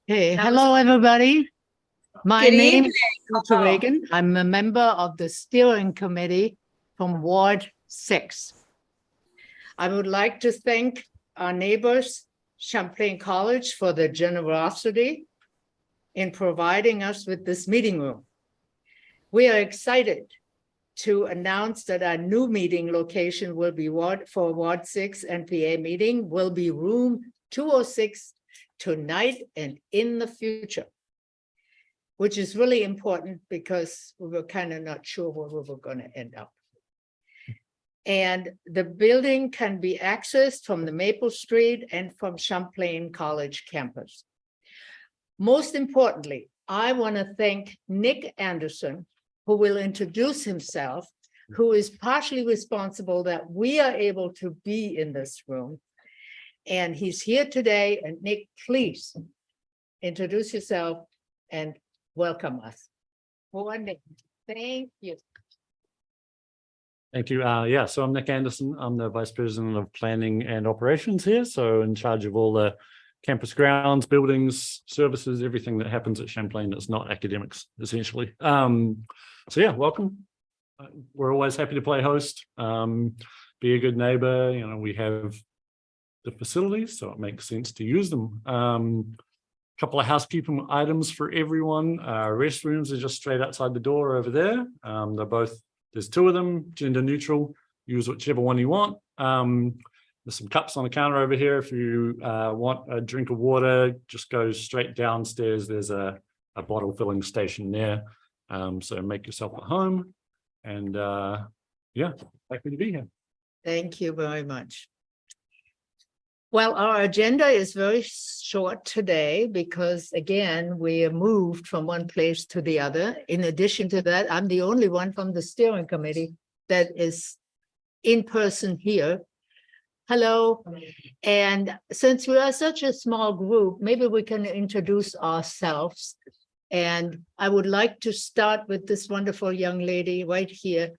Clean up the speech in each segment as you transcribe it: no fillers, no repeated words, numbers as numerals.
Hey, hello, everybody. My Good name evening. is Dr. Reagan. I'm a member of the steering committee from Ward 6. I would like to thank our neighbors, Champlain College, for their generosity in providing us with this meeting room. We are excited to announce that our new meeting location will be Ward 6 NPA meeting will be room 206 tonight and in the future, which is really important because we were kind of not sure where we were going to end up. And the building can be accessed from the Maple Street and from Champlain College campus. Most importantly, I want to thank Nick Anderson, who will introduce himself, who is partially responsible that we are able to be in this room. And he's here today. And Nick, please introduce yourself and welcome us. Thank you. Thank you. Yeah, so I'm Nick Anderson. I'm the Vice President of Planning and Operations here. So in charge of all the campus grounds, buildings, services, everything that happens at Champlain that's not academics, essentially. So yeah, welcome. We're always happy to play host, be a good neighbor. You know, we have the facilities, so it makes sense to use them. Couple of housekeeping items for everyone. Restrooms are just straight outside the door over there. They're both, there's two of them, gender neutral. Use whichever one you want. There's some cups on the counter over here. If you want a drink of water, just go straight downstairs. There's a bottle filling station there. So make yourself at home. And yeah, happy to be here. Thank you very much. Well, our agenda is very short today because, again, we are moved from one place to the other. In addition to that, I'm the only one from the steering committee that is in person here. Hello. And since we are such a small group, maybe we can introduce ourselves. And I would like to start with this wonderful young lady right here.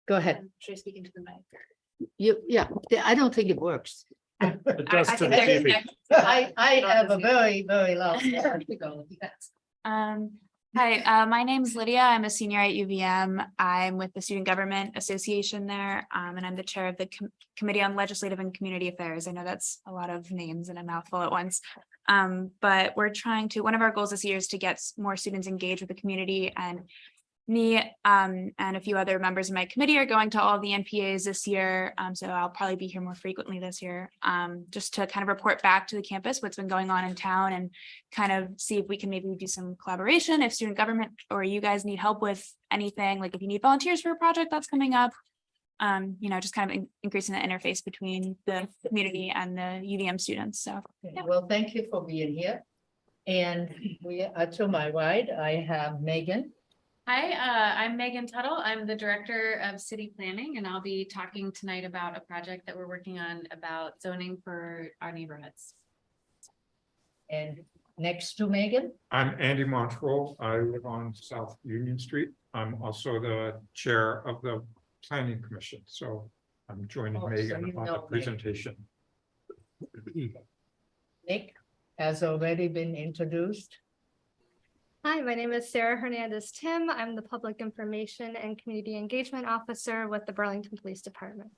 Go ahead. Should I speak into the mic? Yeah, I don't think it works. It does to the I think TV. I have a very, very loud. Hi, my name is Lydia. I'm a senior at UVM. I'm with the Student Government Association there, and I'm the chair of the Committee on Legislative and Community Affairs. I know that's a lot of names and a mouthful at once, but we're trying to, one of our goals this year is to get more students engaged with the community, and me and a few other members of my committee are going to all the NPAs this year. So I'll probably be here more frequently this year, just to kind of report back to the campus what's been going on in town and kind of see if we can maybe do some collaboration if student government or you guys need help with anything, like if you need volunteers for a project that's coming up, you know, just kind of increasing the interface between the community and the UVM students. So yeah. Well, thank you for being here. And we are to my right, I have Megan. Hi, I'm Megan Tuttle. I'm the Director of City Planning, and I'll be talking tonight about a project that we're working on about zoning for our neighborhoods. And next to Megan? I'm Andy Montrell. I live on South Union Street. I'm also the chair of the Planning Commission, so I'm joining Megan on the presentation. Nick has already been introduced. Hi, my name is Sarah Hernandez-Tim. I'm the Public Information and Community Engagement Officer with the Burlington Police Department.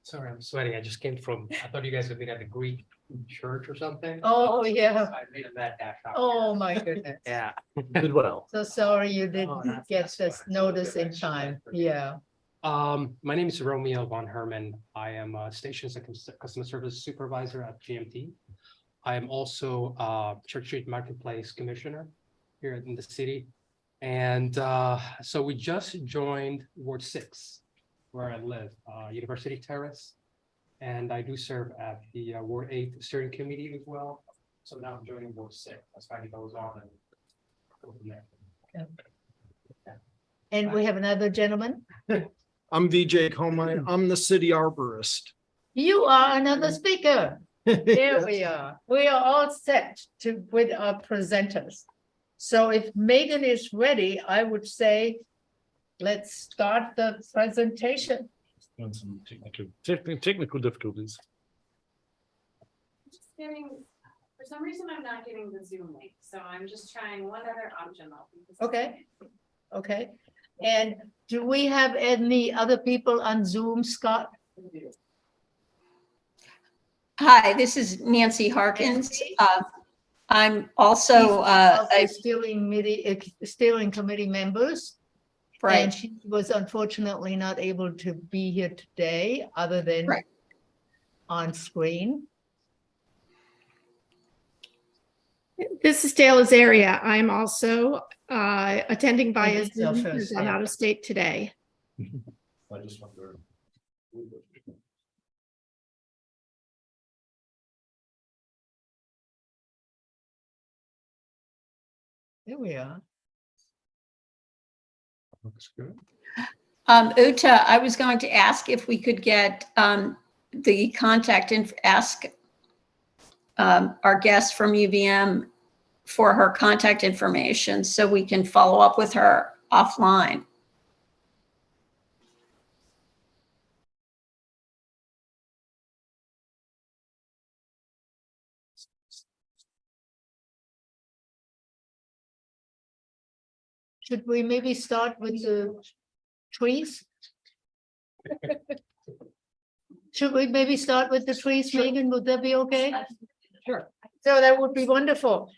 Sorry, I'm sweating. I just came from, I thought you guys had been at the Greek church or something. Oh, yeah. I made a mad dash out. Oh, my goodness. Yeah. Did well. So sorry you didn't that's get this fine. notice in time. Yeah. My name is Romeo von Herman. I am a Stations and Customer Service Supervisor at GMT. I am also Church Street Marketplace Commissioner here in the city. And so we just joined Ward 6, where I live, University Terrace. And I do serve at the Ward 8 Steering Committee as well. So now I'm joining Ward 6. That's why it goes on and go from there. And we have another gentleman. I'm VJ Comine. I'm the city arborist. You are another speaker. There we are. We are all set with our presenters. So if Megan is ready, I would say, let's start the presentation. Some technical difficulties. For some reason, I'm not getting the Zoom link, so I'm just trying one other option. Okay. Okay, and do we have any other people on Zoom, Scott? Hi, this is Nancy Harkins. I'm also Of the steering committee members. right. And she was unfortunately not able to be here today, other than Right. on screen. This is Dale Azaria. I'm also attending via Introduce yourself Zoom first, because I'm Dale. out of state today. I just wonder. There we are. Looks good. Uta, I was going to ask if we could get the contact and ask our guest from UVM for her contact information so we can follow up with her offline. Should we maybe start with the trees? Should we maybe start with the trees, Megan? Would that be okay? Sure. So that would be wonderful.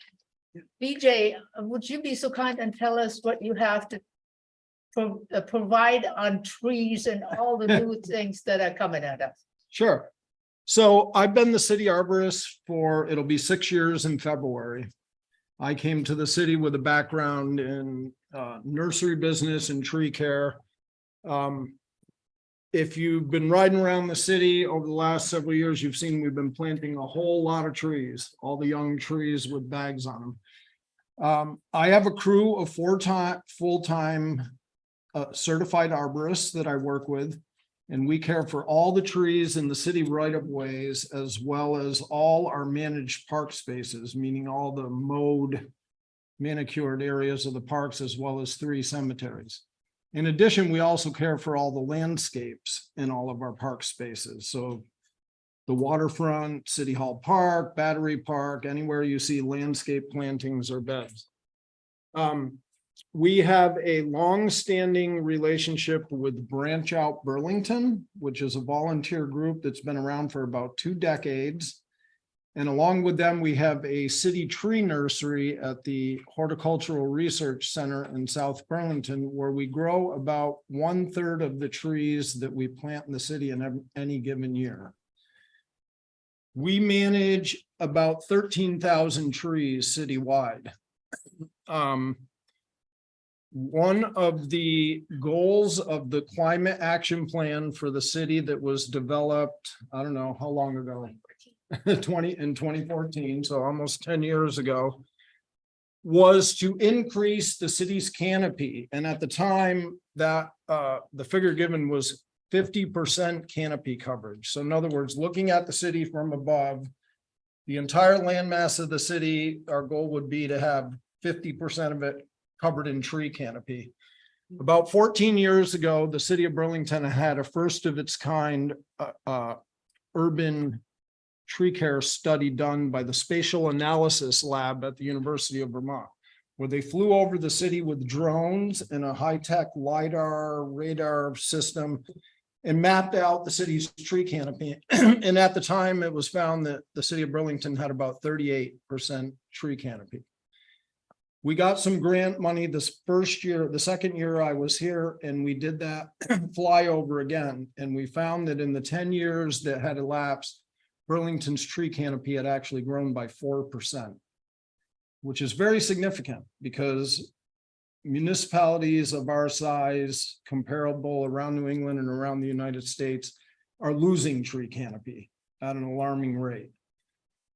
BJ, would you be so kind and tell us what you have to provide on trees and all the new things that are coming at us? Sure. So I've been the city arborist it'll be 6 years in February. I came to the city with a background in nursery business and tree care. If you've been riding around the city over the last several years, you've seen we've been planting a whole lot of trees, all the young trees with bags on them. I have a crew of full-time certified arborists that I work with, and we care for all the trees in the city right-of-ways, as well as all our managed park spaces, meaning all the mowed, manicured areas of the parks, as well as 3 cemeteries. In addition, we also care for all the landscapes in all of our park spaces. So the waterfront, City Hall Park, Battery Park, anywhere you see landscape plantings or beds. We have a long-standing relationship with Branch Out Burlington, which is a volunteer group that's been around for about 2 decades. And along with them, we have a city tree nursery at the Horticultural Research Center in South Burlington, where we grow about 1/3 of the trees that we plant in the city in any given year. We manage about 13,000 trees citywide. One of the goals of the climate action plan for the city that was developed, I don't know how long ago, in 2014, so almost 10 years ago, was to increase the city's canopy. And at the time that the figure given was 50% canopy coverage. So in other words, looking at the city from above, the entire landmass of the city, our goal would be to have 50% of it covered in tree canopy. About 14 years ago, the city of Burlington had a first of its kind urban tree care study done by the Spatial Analysis Lab at the University of Vermont, where they flew over the city with drones and a high-tech LiDAR radar system and mapped out the city's tree canopy. And at the time, it was found that the city of Burlington had about 38% tree canopy. We got some grant money this first year, the second year I was here, and we did that flyover again. And we found that in the 10 years that had elapsed, Burlington's tree canopy had actually grown by 4%, which is very significant because municipalities of our size, comparable around New England and around the United States, are losing tree canopy at an alarming rate.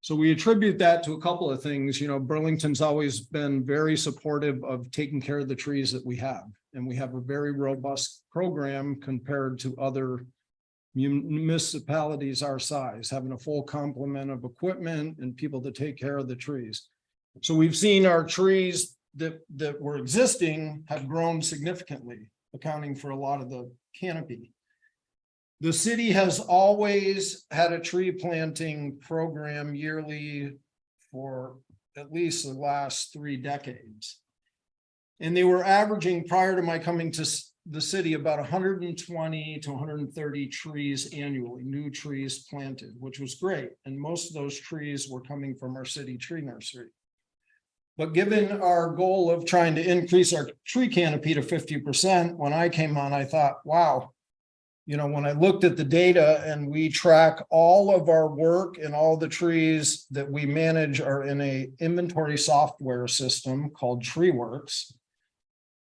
So we attribute that to a couple of things. You know, Burlington's always been very supportive of taking care of the trees that we have. And we have a very robust program compared to other municipalities our size, having a full complement of equipment and people to take care of the trees. So we've seen our trees that were existing have grown significantly, accounting for a lot of the canopy. The city has always had a tree planting program yearly for at least the last 3 decades. And they were averaging, prior to my coming to the city, about 120 to 130 trees annually, new trees planted, which was great. And most of those trees were coming from our city tree nursery. But given our goal of trying to increase our tree canopy to 50%, when I came on, I thought, wow, you know, when I looked at the data and we track all of our work and all the trees that we manage are in a inventory software system called TreeWorks,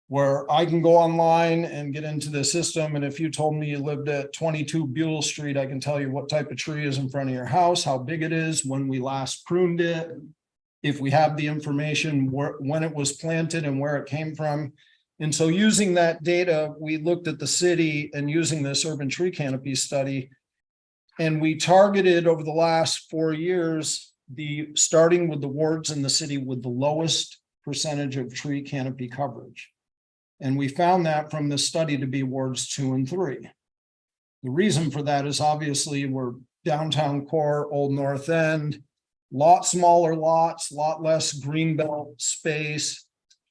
where I can go online and get into the system. And if you told me you lived at 22 Buell Street, I can tell you what type of tree is in front of your house, how big it is, when we last pruned it, if we have the information, when it was planted and where it came from. And so using that data, we looked at the city and using this urban tree canopy study, and we targeted over the last 4 years, starting with the wards in the city with the lowest percentage of tree canopy coverage. And we found that from the study to be wards 2 and 3. The reason for that is obviously we're downtown core, Old North End, lot smaller lots, lot less greenbelt space,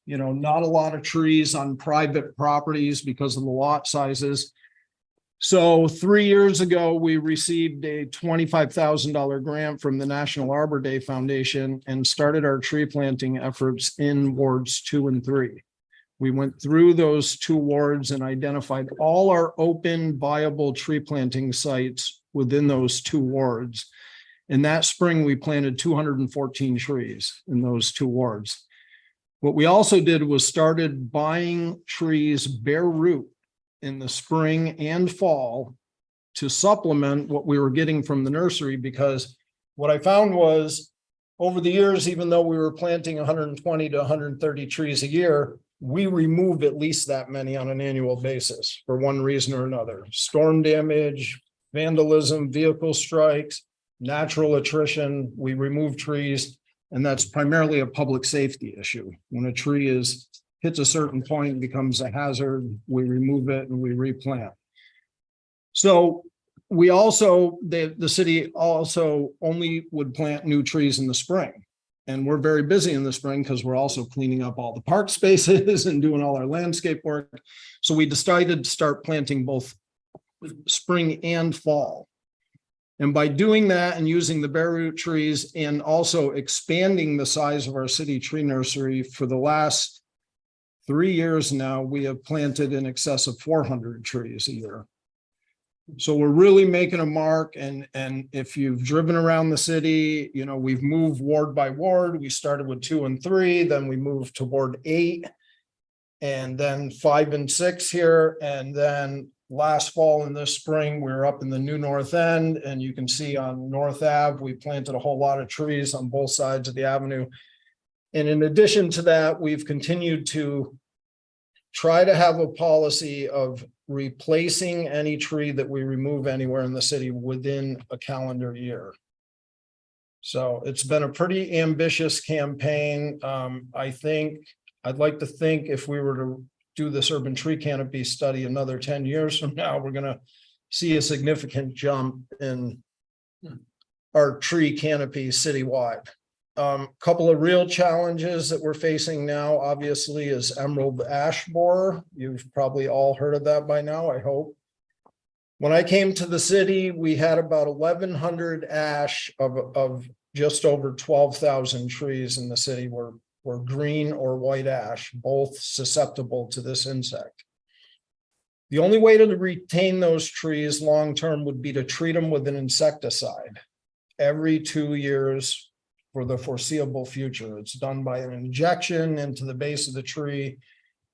you know, not a lot of trees on private properties because of the lot sizes. So 3 years ago, we received a $25,000 grant from the National Arbor Day Foundation and started our tree planting efforts in wards 2 and 3. We went through those 2 wards and identified all our open viable tree planting sites within those 2 wards. And that spring, we planted 214 trees in those 2 wards. What we also did was started buying trees bare root in the spring and fall to supplement what we were getting from the nursery, because what I found was over the years, even though we were planting 120 to 130 trees a year, we remove at least that many on an annual basis for one reason or another: storm damage, vandalism, vehicle strikes, natural attrition. We remove trees, and that's primarily a public safety issue. When a tree hits a certain point and becomes a hazard, we remove it and we replant. So we also, the city also only would plant new trees in the spring. And we're very busy in the spring because we're also cleaning up all the park spaces and doing all our landscape work. So we decided to start planting both spring and fall. And by doing that and using the bare root trees and also expanding the size of our city tree nursery, for the last 3 years now, we have planted in excess of 400 trees a year. So we're really making a mark. And if you've driven around the city, you know, we've moved ward by ward. We started with 2 and 3, then we moved to ward 8, and then 5 and 6 here. And then last fall and this spring, we were up in the new North End, and you can see on North Ave, we planted a whole lot of trees on both sides of the avenue. And in addition to that, we've continued to try to have a policy of replacing any tree that we remove anywhere in the city within a calendar year. So it's been a pretty ambitious campaign. I'd like to think if we were to do this urban tree canopy study another 10 years from now, we're going to see a significant jump in our tree canopy citywide. Couple of real challenges that we're facing now, obviously, is emerald ash borer. You've probably all heard of that by now, I hope. When I came to the city, we had about 1,100 ash of just over 12,000 trees in the city were green or white ash, both susceptible to this insect. The only way to retain those trees long-term would be to treat them with an insecticide every 2 years for the foreseeable future. It's done by an injection into the base of the tree.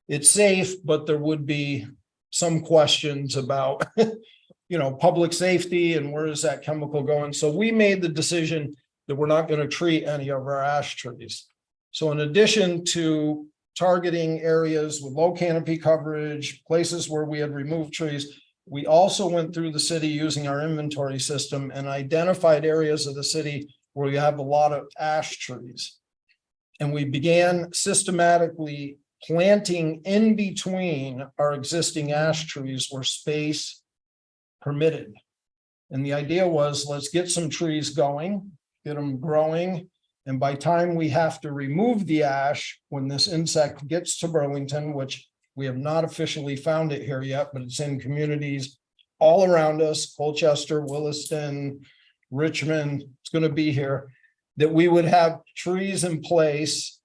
It's safe, but there would be some questions about, you know, public safety and where is that chemical going. So we made the decision that we're not going to treat any of our ash trees. So in addition to targeting areas with low canopy coverage, places where we had removed trees, we also went through the city using our inventory system and identified areas of the city where we have a lot of ash trees. And we began systematically planting in between our existing ash trees where space permitted. And the idea was, let's get some trees going, get them growing, And by time we have to remove the ash, when this insect gets to Burlington, which we have not officially found it here yet, but it's in communities all around us, Colchester, Williston, Richmond, it's going to be here, that we would have trees in place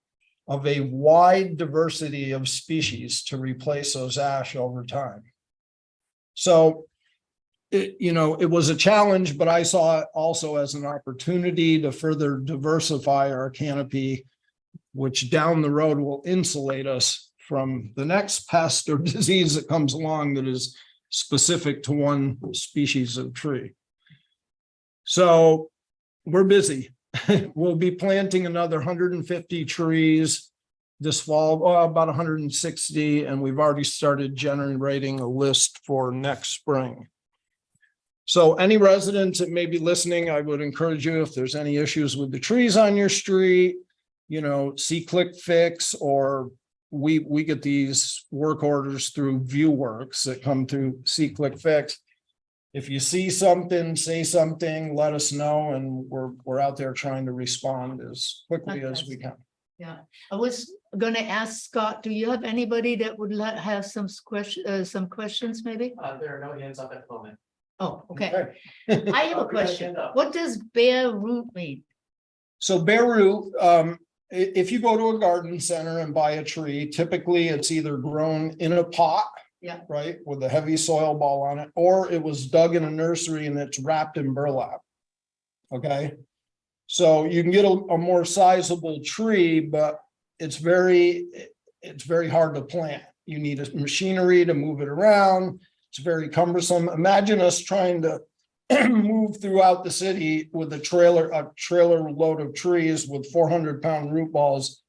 of a wide diversity of species to replace those ash over time. So, it was a challenge, but I saw it also as an opportunity to further diversify our canopy, which down the road will insulate us from the next pest or disease that comes along that is specific to one species of tree. So we're busy. We'll be planting another 150 trees this fall, about 160, and we've already started generating a list for next spring. So any residents that may be listening, I would encourage you, if there's any issues with the trees on your street, see Click Fix, or we get these work orders through ViewWorks that come through See Click Fix. If you see something, say something, let us know, and we're out there trying to respond as quickly as we can. Yeah, I was gonna ask Scott, do you have anybody that would have some questions maybe? There are no hands up at the moment. Oh, okay. I have a question. What does bare root mean? So bare root, if you go to a garden center and buy a tree, typically it's either grown in a pot, Yeah. right, with a heavy soil ball on it, or it was dug in a nursery and it's wrapped in burlap. Okay, so you can get a more sizable tree, but it's very hard to plant. You need a machinery to move it around. It's very cumbersome. Imagine us trying to move throughout the city with a trailer load of trees with 400-pound root balls,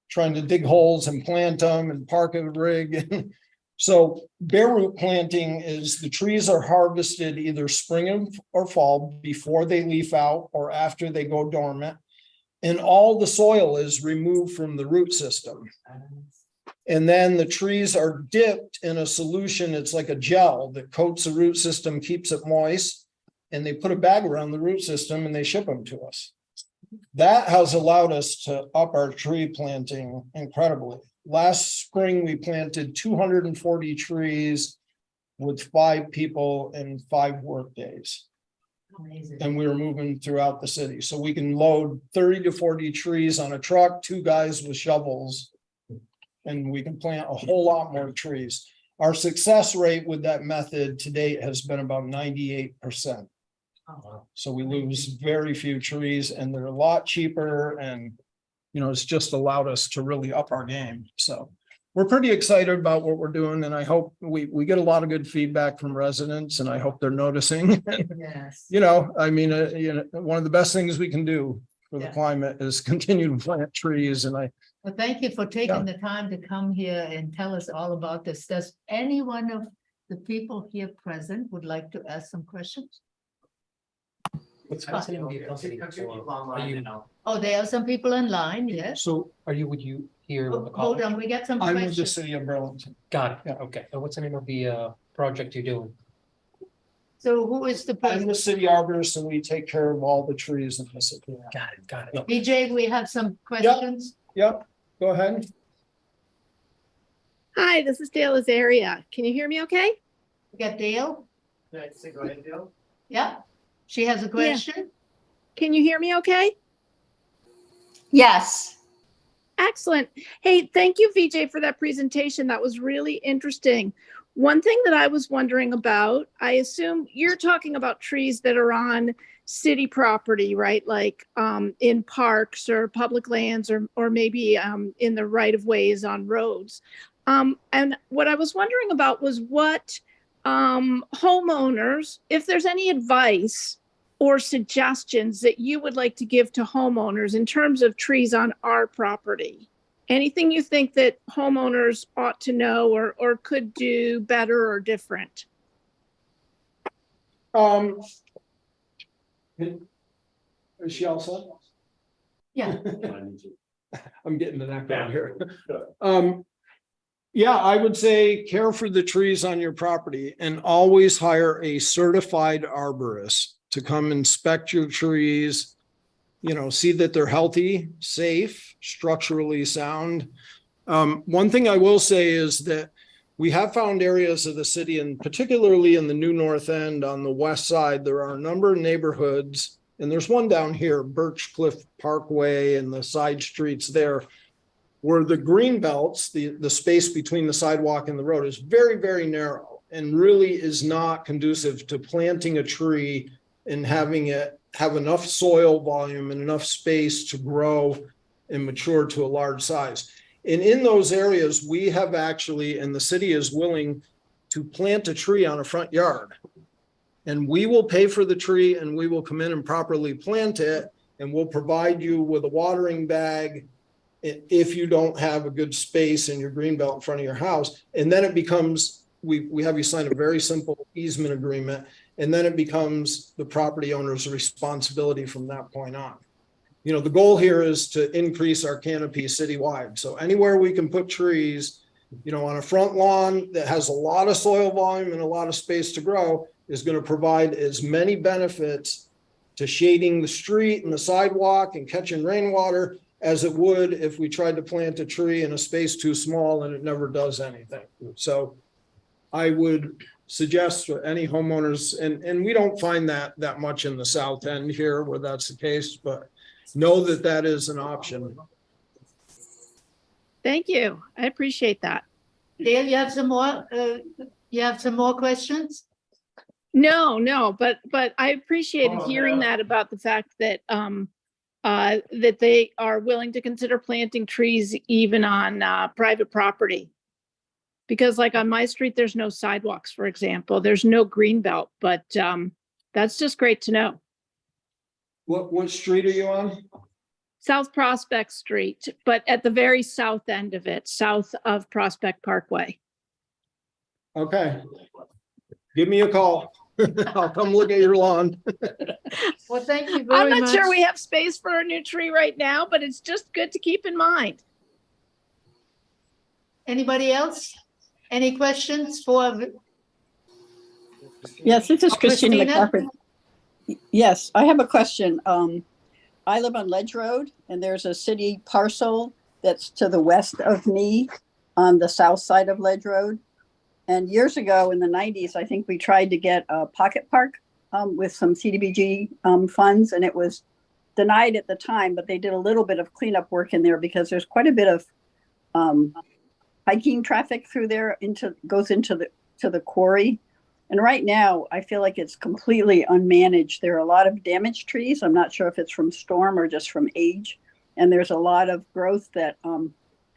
trying to dig holes and plant them and park a rig. So bare root planting is the trees are harvested either spring or fall before they leaf out or after they go dormant. And all the soil is removed from the root system. And then the trees are dipped in a solution. It's like a gel that coats the root system, keeps it moist. And they put a bag around the root system and they ship them to us. That has allowed us to up our tree planting incredibly. Last spring, we planted 240 trees with 5 people in 5 work days. Amazing. And we were moving throughout the city. So we can load 30 to 40 trees on a truck, 2 guys with shovels, and we can plant a whole lot more trees. Our success rate with that method to date has been about 98%. So we lose very few trees and they're a lot cheaper, and it's just allowed us to really up our game. So we're pretty excited about what we're doing, and I hope we get a lot of good feedback from residents, and I hope they're noticing. Yes. One of the best things we can do for the Yeah. climate is continue to plant trees. And Well, thank you for taking the time to come here and tell us all about this. Does any one of the people here present would like to ask some questions? Oh, there are some people online, yes. So would you here with the Hold college? on, we got some I'm with the questions. city of Burlington. Got it. Yeah. Okay. And what's the name of the project you're doing? So who is the I'm person? the city arborist, and we take care of all the trees in the city. Got it. Got it. BJ, we have some questions. Yep, go ahead. Hi, this is Dale Azaria. Can you hear me okay? We got Dale. Go ahead, Dale. Yeah, she has a question. Can you hear me okay? Yes. Excellent. Hey, thank you, VJ, for that presentation. That was really interesting. One thing that I was wondering about, I assume you're talking about trees that are on city property, right? Like in parks or public lands, or maybe in the right of ways on roads. And what I was wondering about was what homeowners, if there's any advice or suggestions that you would like to give to homeowners in terms of trees on our property. Anything you think that homeowners ought to know or could do better or different? Is she all set? Yeah, I'm getting to that down here. Yeah, I would say care for the trees on your property and always hire a certified arborist to come inspect your trees see that they're healthy, safe, structurally sound. One thing I will say is that we have found areas of the city, and particularly in the New North End on the west side, there are a number of neighborhoods, and there's one down here, Birch Cliff Parkway and the side streets there, where the green belts, the space between the sidewalk and the road is very, very narrow and really is not conducive to planting a tree and having it have enough soil volume and enough space to grow and mature to a large size. And in those areas, we have actually, and the city is willing to plant a tree on a front yard. And we will pay for the tree and we will come in and properly plant it. And we'll provide you with a watering bag if you don't have a good space in your green belt in front of your house. And then it becomes, we have you sign a very simple easement agreement. And then it becomes the property owner's responsibility from that point on. The goal here is to increase our canopy citywide. So anywhere we can put trees, on a front lawn that has a lot of soil volume and a lot of space to grow is going to provide as many benefits to shading the street and the sidewalk and catching rainwater as it would if we tried to plant a tree in a space too small and it never does anything. So I would suggest to any homeowners, and we don't find that much in the south end here where that's the case, but know that that is an option. Thank you. I appreciate that. Dale, you have some more questions? No, but I appreciated hearing that about the fact that that they are willing to consider planting trees even on private property. Because like on my street, there's no sidewalks, for example, there's no green belt, but that's just great to know. What street are you on? South Prospect Street, but at the very south end of it, south of Prospect Parkway. Okay. Give me a call. I'll come look at your lawn. Well, thank you very I'm much. not sure we have space for a new tree right now, but it's just good to keep in mind. Anybody else? Any questions for? Yes, this is Christina Christina? McCaffrey. Yes, I have a question. I live on Ledge Road and there's a city parcel that's to the west of me on the south side of Ledge Road. And years ago in the 90s, I think we tried to get a pocket park with some CDBG funds, and it was denied at the time, but they did a little bit of cleanup work in there because there's quite a bit of hiking traffic through there goes into the quarry. And right now, I feel like it's completely unmanaged. There are a lot of damaged trees. I'm not sure if it's from storm or just from age. And there's a lot of growth that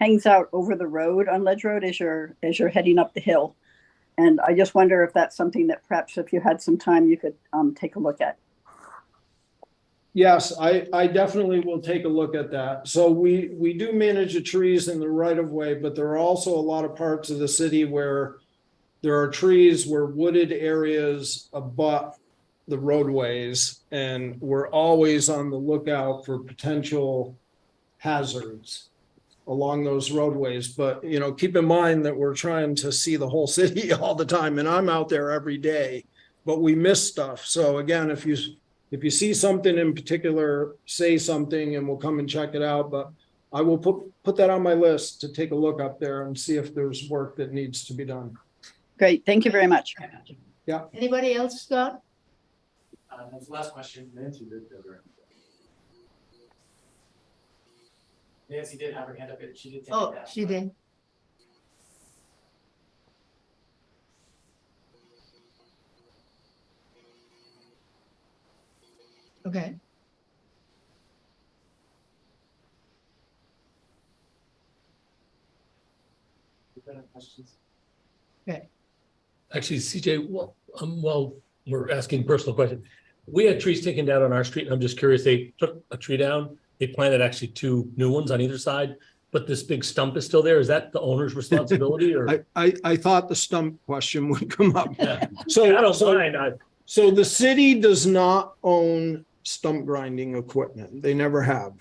hangs out over the road on Ledge Road as you're heading up the hill. And I just wonder if that's something that perhaps if you had some time, you could take a look at. Yes, I definitely will take a look at that. So we do manage the trees in the right of way, but there are also a lot of parts of the city where there are trees where wooded areas abut the roadways, and we're always on the lookout for potential hazards along those roadways. But, keep in mind that we're trying to see the whole city all the time, and I'm out there every day, but we miss stuff. So again, if you see something in particular, say something and we'll come and check it out. But I will put that on my list to take a look up there and see if there's work that needs to be done. Great. Thank you very much. Yeah. Anybody else, Scott? That's the last question. Nancy did. Nancy did have her hand up. She did take Oh, it down. she did. Okay. Questions? Okay. Actually, CJ, while we're asking personal questions, we had trees taken down on our street, and I'm just curious, they took a tree down, they planted actually 2 new ones on either side, but this big stump is still there. Is that the owner's responsibility or? I thought the stump question would come up. Yeah. So I don't mind. So the city does not own stump grinding equipment. They never have.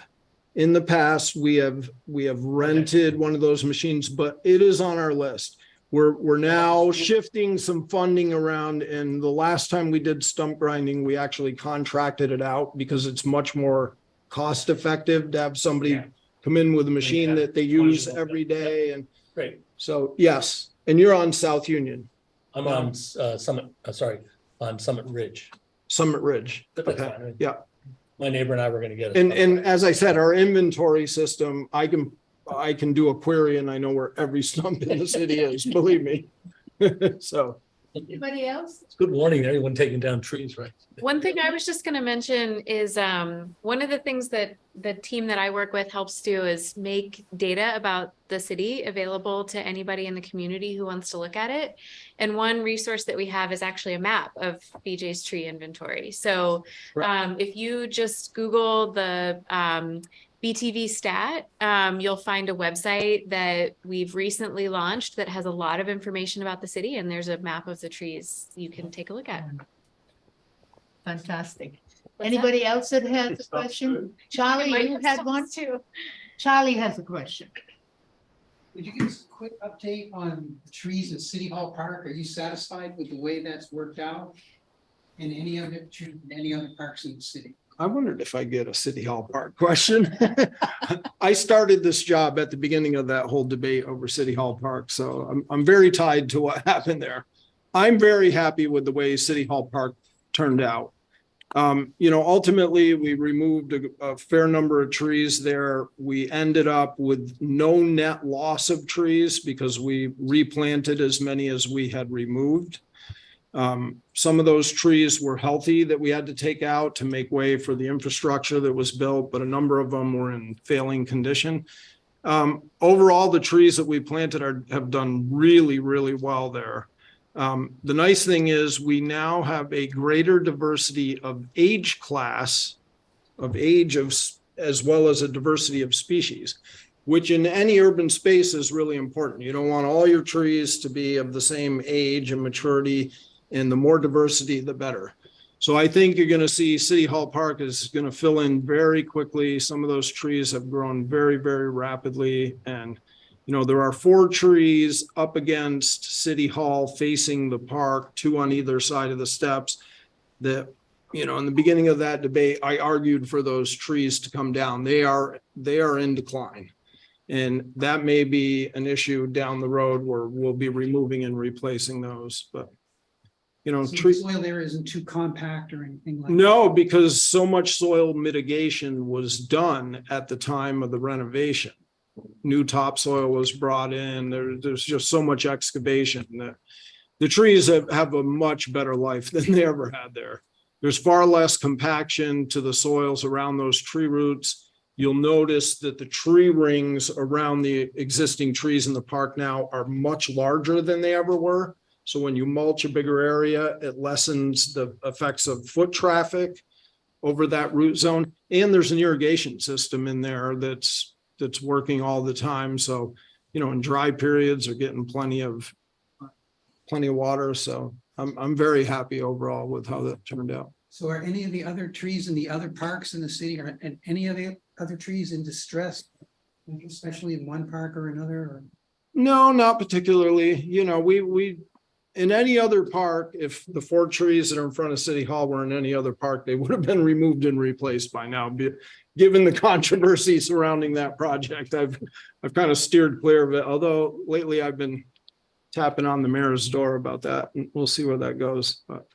In the past, we have rented one of those machines, but it is on our list. We're now shifting some funding around, and the last time we did stump grinding, we actually contracted it out because it's much more cost effective to have somebody Yeah. come in with a machine that they use Fungible. every day. And Great. so, yes, and you're on South Union, I'm on Summit, on Summit Ridge. Summit Ridge. But that's Okay. fine. Yeah. My neighbor and I were gonna get it. And as I said, our inventory system, I can do a query and I know where every stump in the city is, believe me. So. Anybody else? It's good warning, everyone taking down trees, right? One thing I was just gonna mention is, one of the things that the team that I work with helps do is make data about the city available to anybody in the community who wants to look at it. And one resource that we have is actually a map of BJ's tree inventory. So, if you just Google the, BTV stat, you'll find a website that we've recently launched that has a lot of information about the city, and there's a map of the trees you can take a look at. Fantastic. What's Anybody else that has a question? Charlie, you had one too. Charlie has a question. Could you give us a quick update on the trees at City Hall Park? Are you satisfied with the way that's worked out? And any other parks in the city? I wondered if I get a City Hall Park question. I started this job at the beginning of that whole debate over City Hall Park, so I'm very tied to what happened there. I'm very happy with the way City Hall Park turned out. Ultimately, we removed a fair number of trees there. We ended up with no net loss of trees because we replanted as many as we had removed. Some of those trees were healthy that we had to take out to make way for the infrastructure that was built, but a number of them were in failing condition. Overall, the trees that we planted have done really, really well there. The nice thing is we now have a greater diversity of age class, as well as a diversity of species, which in any urban space is really important. You don't want all your trees to be of the same age and maturity, and the more diversity, the better. So I think you're going to see City Hall Park is going to fill in very quickly. Some of those trees have grown very, very rapidly. And, there are 4 trees up against City Hall facing the park, 2 on either side of the steps that, in the beginning of that debate, I argued for those trees to come down. They are in decline. And that may be an issue down the road where we'll be removing and replacing those, but So the soil there isn't too compact or anything like that? No, because so much soil mitigation was done at the time of the renovation. New topsoil was brought in. There's just so much excavation that the trees have a much better life than they ever had there. There's far less compaction to the soils around those tree roots. You'll notice that the tree rings around the existing trees in the park now are much larger than they ever were. So when you mulch a bigger area, it lessens the effects of foot traffic over that root zone. And there's an irrigation system in there that's working all the time. So, in dry periods are getting plenty of water. So I'm very happy overall with how that turned out. So are any of the other trees in the other parks in the city, or any of the other trees in distress, especially in one park or another? Or? No, not particularly. We in any other park, if the 4 trees that are in front of City Hall were in any other park, they would have been removed and replaced by now. Given the controversy surrounding that project, I've kind of steered clear of it. Although lately I've been tapping on the mayor's door about that, and we'll see where that goes. But.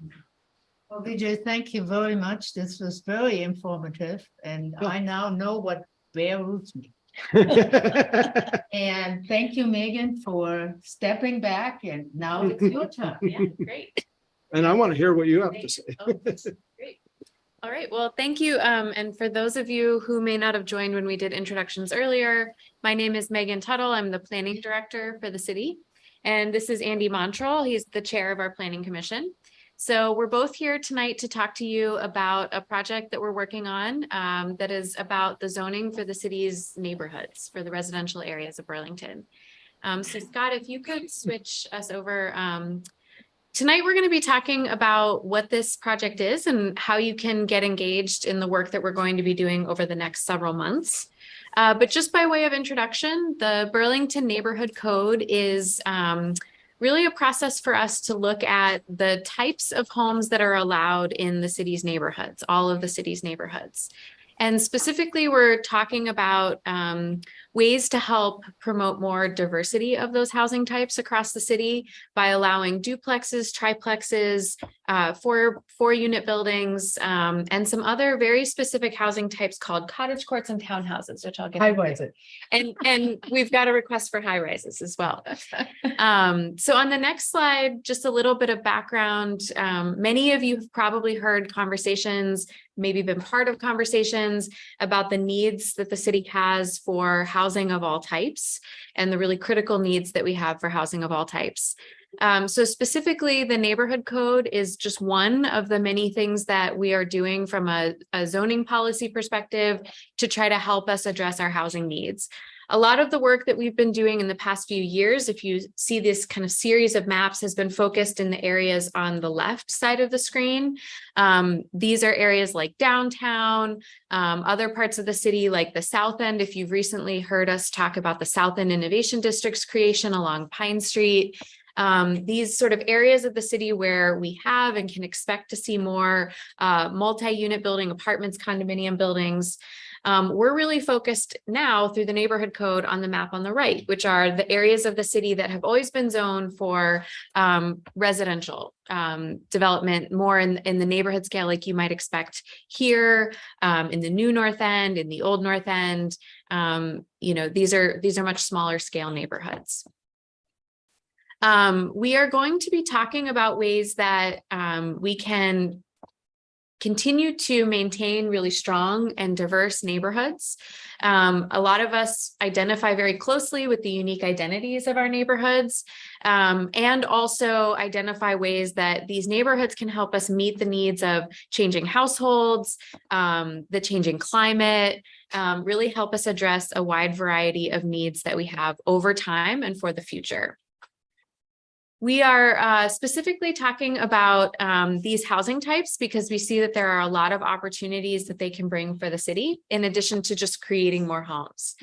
Well, Vijay, thank you very much. This was very informative, and I now know what bare roots mean. And thank you, Megan, for stepping back, and now it's your turn. Yeah, great. And I want to hear what you have to say. Great. All right, well, thank you. And for those of you who may not have joined when we did introductions earlier, my name is Megan Tuttle. I'm the planning director for the city. And this is Andy Montrell. He's the chair of our planning commission. So we're both here tonight to talk to you about a project that we're working on that is about the zoning for the city's neighborhoods, for the residential areas of Burlington. So Scott, if you could switch us over. Tonight, we're going to be talking about what this project is and how you can get engaged in the work that we're going to be doing over the next several months. But just by way of introduction, the Burlington Neighborhood Code is really a process for us to look at the types of homes that are allowed in the city's neighborhoods, all of the city's neighborhoods. And specifically, we're talking about ways to help promote more diversity of those housing types across the city by allowing duplexes, triplexes, four-unit buildings, and some other very specific housing types called cottage courts and townhouses, which I'll get into. High-rises. And we've got a request for high rises as well. So on the next slide, just a little bit of background. Many of you have probably heard conversations, maybe been part of conversations about the needs that the city has for housing of all types and the really critical needs that we have for housing of all types. So specifically, the neighborhood code is just one of the many things that we are doing from a zoning policy perspective to try to help us address our housing needs. A lot of the work that we've been doing in the past few years, if you see this kind of series of maps, has been focused in the areas on the left side of the screen. These are areas like downtown, other parts of the city like the South End. If you've recently heard us talk about the South End Innovation District's creation along Pine Street, these sort of areas of the city where we have and can expect to see more multi-unit building, apartments, condominium buildings. We're really focused now through the neighborhood code on the map on the right, which are the areas of the city that have always been zoned for residential development, more in the neighborhood scale like you might expect here, in the new North End, in the old North End. These are much smaller scale neighborhoods. We are going to be talking about ways that we can continue to maintain really strong and diverse neighborhoods. A lot of us identify very closely with the unique identities of our neighborhoods, and also identify ways that these neighborhoods can help us meet the needs of changing households, the changing climate, really help us address a wide variety of needs that we have over time and for the future. We are specifically talking about these housing types because we see that there are a lot of opportunities that they can bring for the city, in addition to just creating more homes.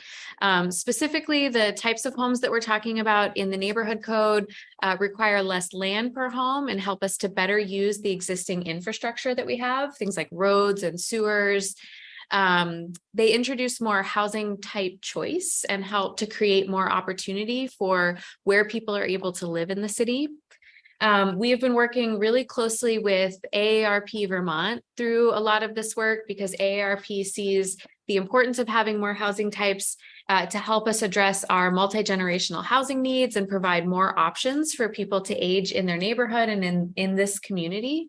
Specifically, the types of homes that we're talking about in the neighborhood code require less land per home and help us to better use the existing infrastructure that we have, things like roads and sewers. They introduce more housing type choice and help to create more opportunity for where people are able to live in the city. We have been working really closely with AARP Vermont through a lot of this work because AARP sees the importance of having more housing types to help us address our multi-generational housing needs and provide more options for people to age in their neighborhood and in this community.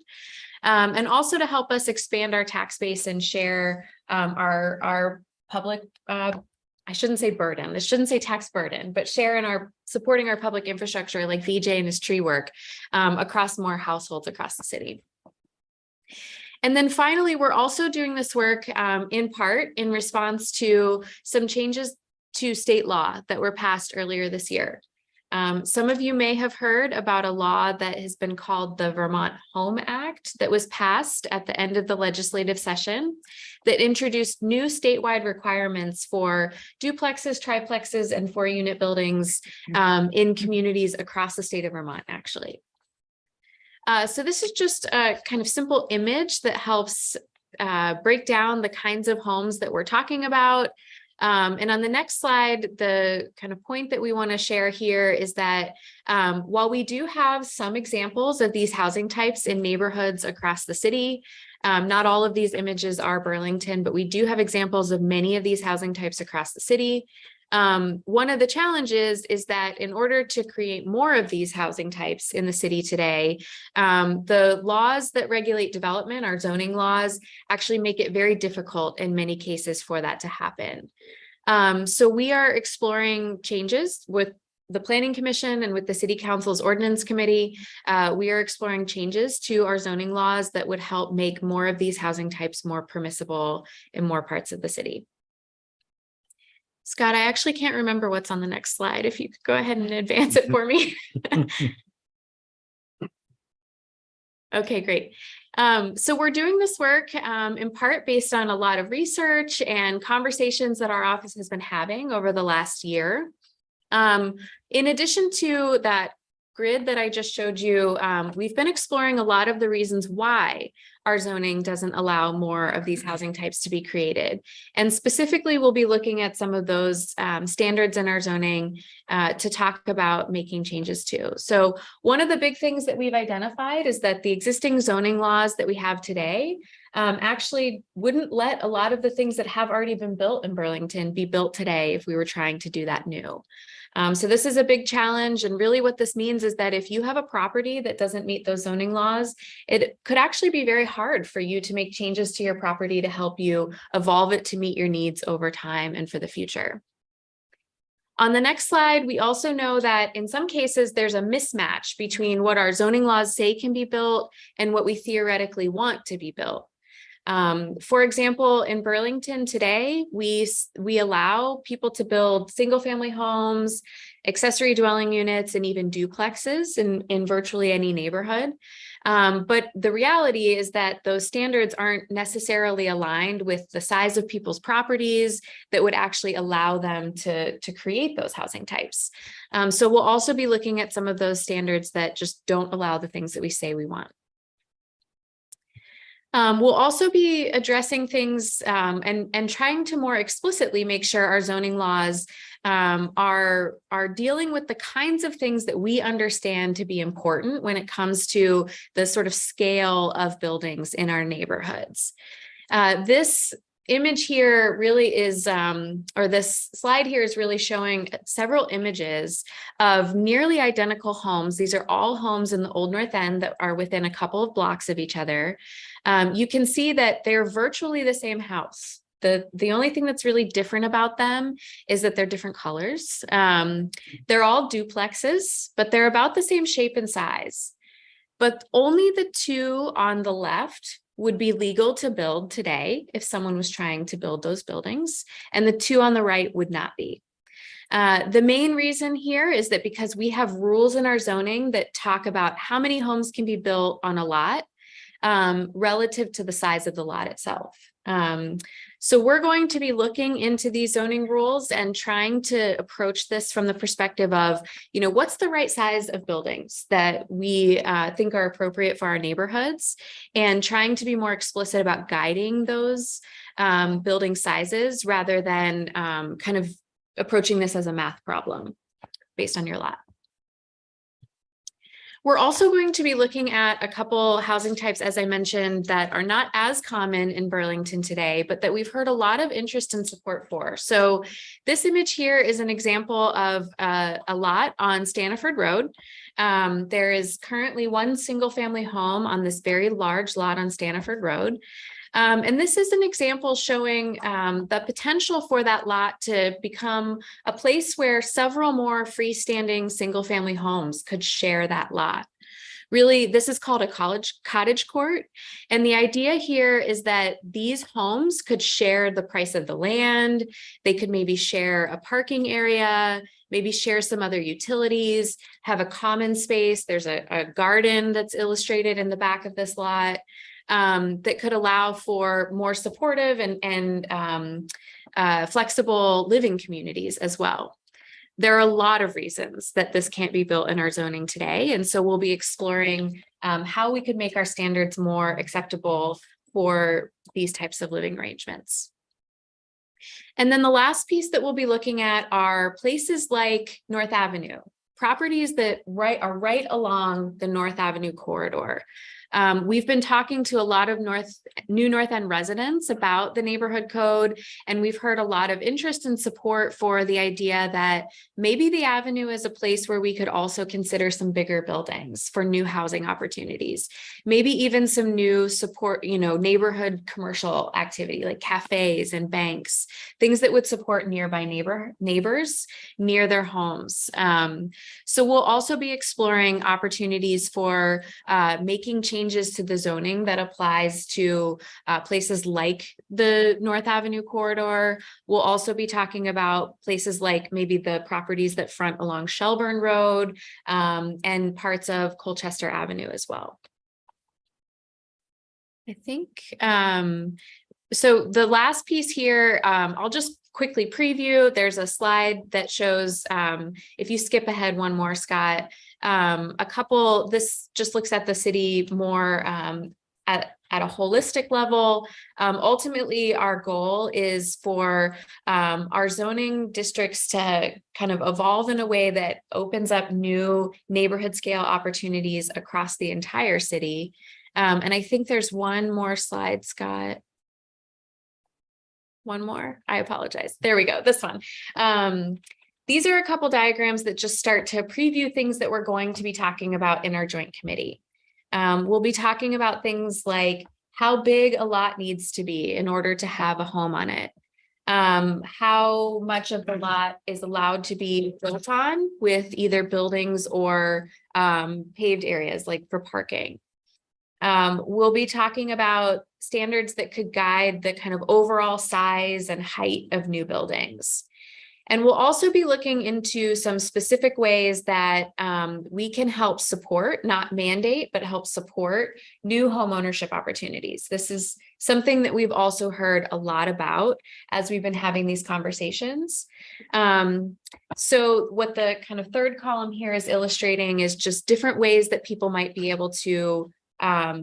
And also to help us expand our tax base and share our public, I shouldn't say burden, I shouldn't say tax burden, but share in our supporting our public infrastructure like VJ and his tree work across more households across the city. And then finally, we're also doing this work in part in response to some changes to state law that were passed earlier this year. Some of you may have heard about a law that has been called the Vermont Home Act that was passed at the end of the legislative session that introduced new statewide requirements for duplexes, triplexes, and four-unit buildings in communities across the state of Vermont, actually. So this is just a kind of simple image that helps break down the kinds of homes that we're talking about. And on the next slide, the kind of point that we want to share here is that while we do have some examples of these housing types in neighborhoods across the city, not all of these images are Burlington, but we do have examples of many of these housing types across the city. One of the challenges is that in order to create more of these housing types in the city today, the laws that regulate development, our zoning laws, actually make it very difficult in many cases for that to happen. So we are exploring changes with the Planning Commission and with the City Council's Ordinance Committee. We are exploring changes to our zoning laws that would help make more of these housing types more permissible in more parts of the city. Scott, I actually can't remember what's on the next slide. If you could go ahead and advance it for me. Okay, great. So we're doing this work in part based on a lot of research and conversations that our office has been having over the last year. In addition to that grid that I just showed you, we've been exploring a lot of the reasons why our zoning doesn't allow more of these housing types to be created. And specifically, we'll be looking at some of those standards in our zoning to talk about making changes to. So one of the big things that we've identified is that the existing zoning laws that we have today actually wouldn't let a lot of the things that have already been built in Burlington be built today if we were trying to do that new. So this is a big challenge. And really what this means is that if you have a property that doesn't meet those zoning laws, it could actually be very hard for you to make changes to your property to help you evolve it to meet your needs over time and for the future. On the next slide, we also know that in some cases, there's a mismatch between what our zoning laws say can be built and what we theoretically want to be built. For example, in Burlington today, we allow people to build single family homes, accessory dwelling units, and even duplexes in virtually any neighborhood. But the reality is that those standards aren't necessarily aligned with the size of people's properties that would actually allow them to create those housing types. So we'll also be looking at some of those standards that just don't allow the things that we say we want. We'll also be addressing things and trying to more explicitly make sure our zoning laws are dealing with the kinds of things that we understand to be important when it comes to the sort of scale of buildings in our neighborhoods. This image here really is, or this slide here is really showing several images of nearly identical homes. These are all homes in the Old North End that are within a couple of blocks of each other. You can see that they're virtually the same house. The only thing that's really different about them is that they're different colors. They're all duplexes, but they're about the same shape and size. But only the two on the left would be legal to build today if someone was trying to build those buildings, and the two on the right would not be. The main reason here is that because we have rules in our zoning that talk about how many homes can be built on a lot relative to the size of the lot itself. So we're going to be looking into these zoning rules and trying to approach this from the perspective of, what's the right size of buildings that we think are appropriate for our neighborhoods, and trying to be more explicit about guiding those building sizes rather than kind of approaching this as a math problem based on your lot. We're also going to be looking at a couple housing types, as I mentioned, that are not as common in Burlington today, but that we've heard a lot of interest and support for. So this image here is an example of a lot on Staniford Road. There is currently one single family home on this very large lot on Staniford Road. And this is an example showing the potential for that lot to become a place where several more freestanding single family homes could share that lot. Really, this is called a cottage court. And the idea here is that these homes could share the price of the land. They could maybe share a parking area, maybe share some other utilities, have a common space. There's a garden that's illustrated in the back of this lot. That could allow for more supportive and flexible living communities as well. There are a lot of reasons that this can't be built in our zoning today. And so we'll be exploring how we could make our standards more acceptable for these types of living arrangements. And then the last piece that we'll be looking at are places like North Avenue, properties that are right along the North Avenue corridor. We've been talking to a lot of new North End residents about the neighborhood code, and we've heard a lot of interest and support for the idea that maybe the avenue is a place where we could also consider some bigger buildings for new housing opportunities, maybe even some new support, neighborhood commercial activity like cafes and banks, things that would support nearby neighbors near their homes. So we'll also be exploring opportunities for making changes to the zoning that applies to places like the North Avenue corridor. We'll also be talking about places like maybe the properties that front along Shelburne Road and parts of Colchester Avenue as well. I think, so the last piece here, I'll just quickly preview. There's a slide that shows, if you skip ahead one more, Scott, This just looks at the city more at a holistic level. Ultimately, our goal is for our zoning districts to kind of evolve in a way that opens up new neighborhood scale opportunities across the entire city. And I think there's one more slide, Scott. One more, I apologize. There we go, this one. These are a couple diagrams that just start to preview things that we're going to be talking about in our joint committee. We'll be talking about things like how big a lot needs to be in order to have a home on it. How much of the lot is allowed to be built on with either buildings or paved areas like for parking. We'll be talking about standards that could guide the kind of overall size and height of new buildings. And we'll also be looking into some specific ways that we can help support, not mandate, but help support new homeownership opportunities. This is something that we've also heard a lot about as we've been having these conversations. So what the kind of third column here is illustrating is just different ways that people might be able to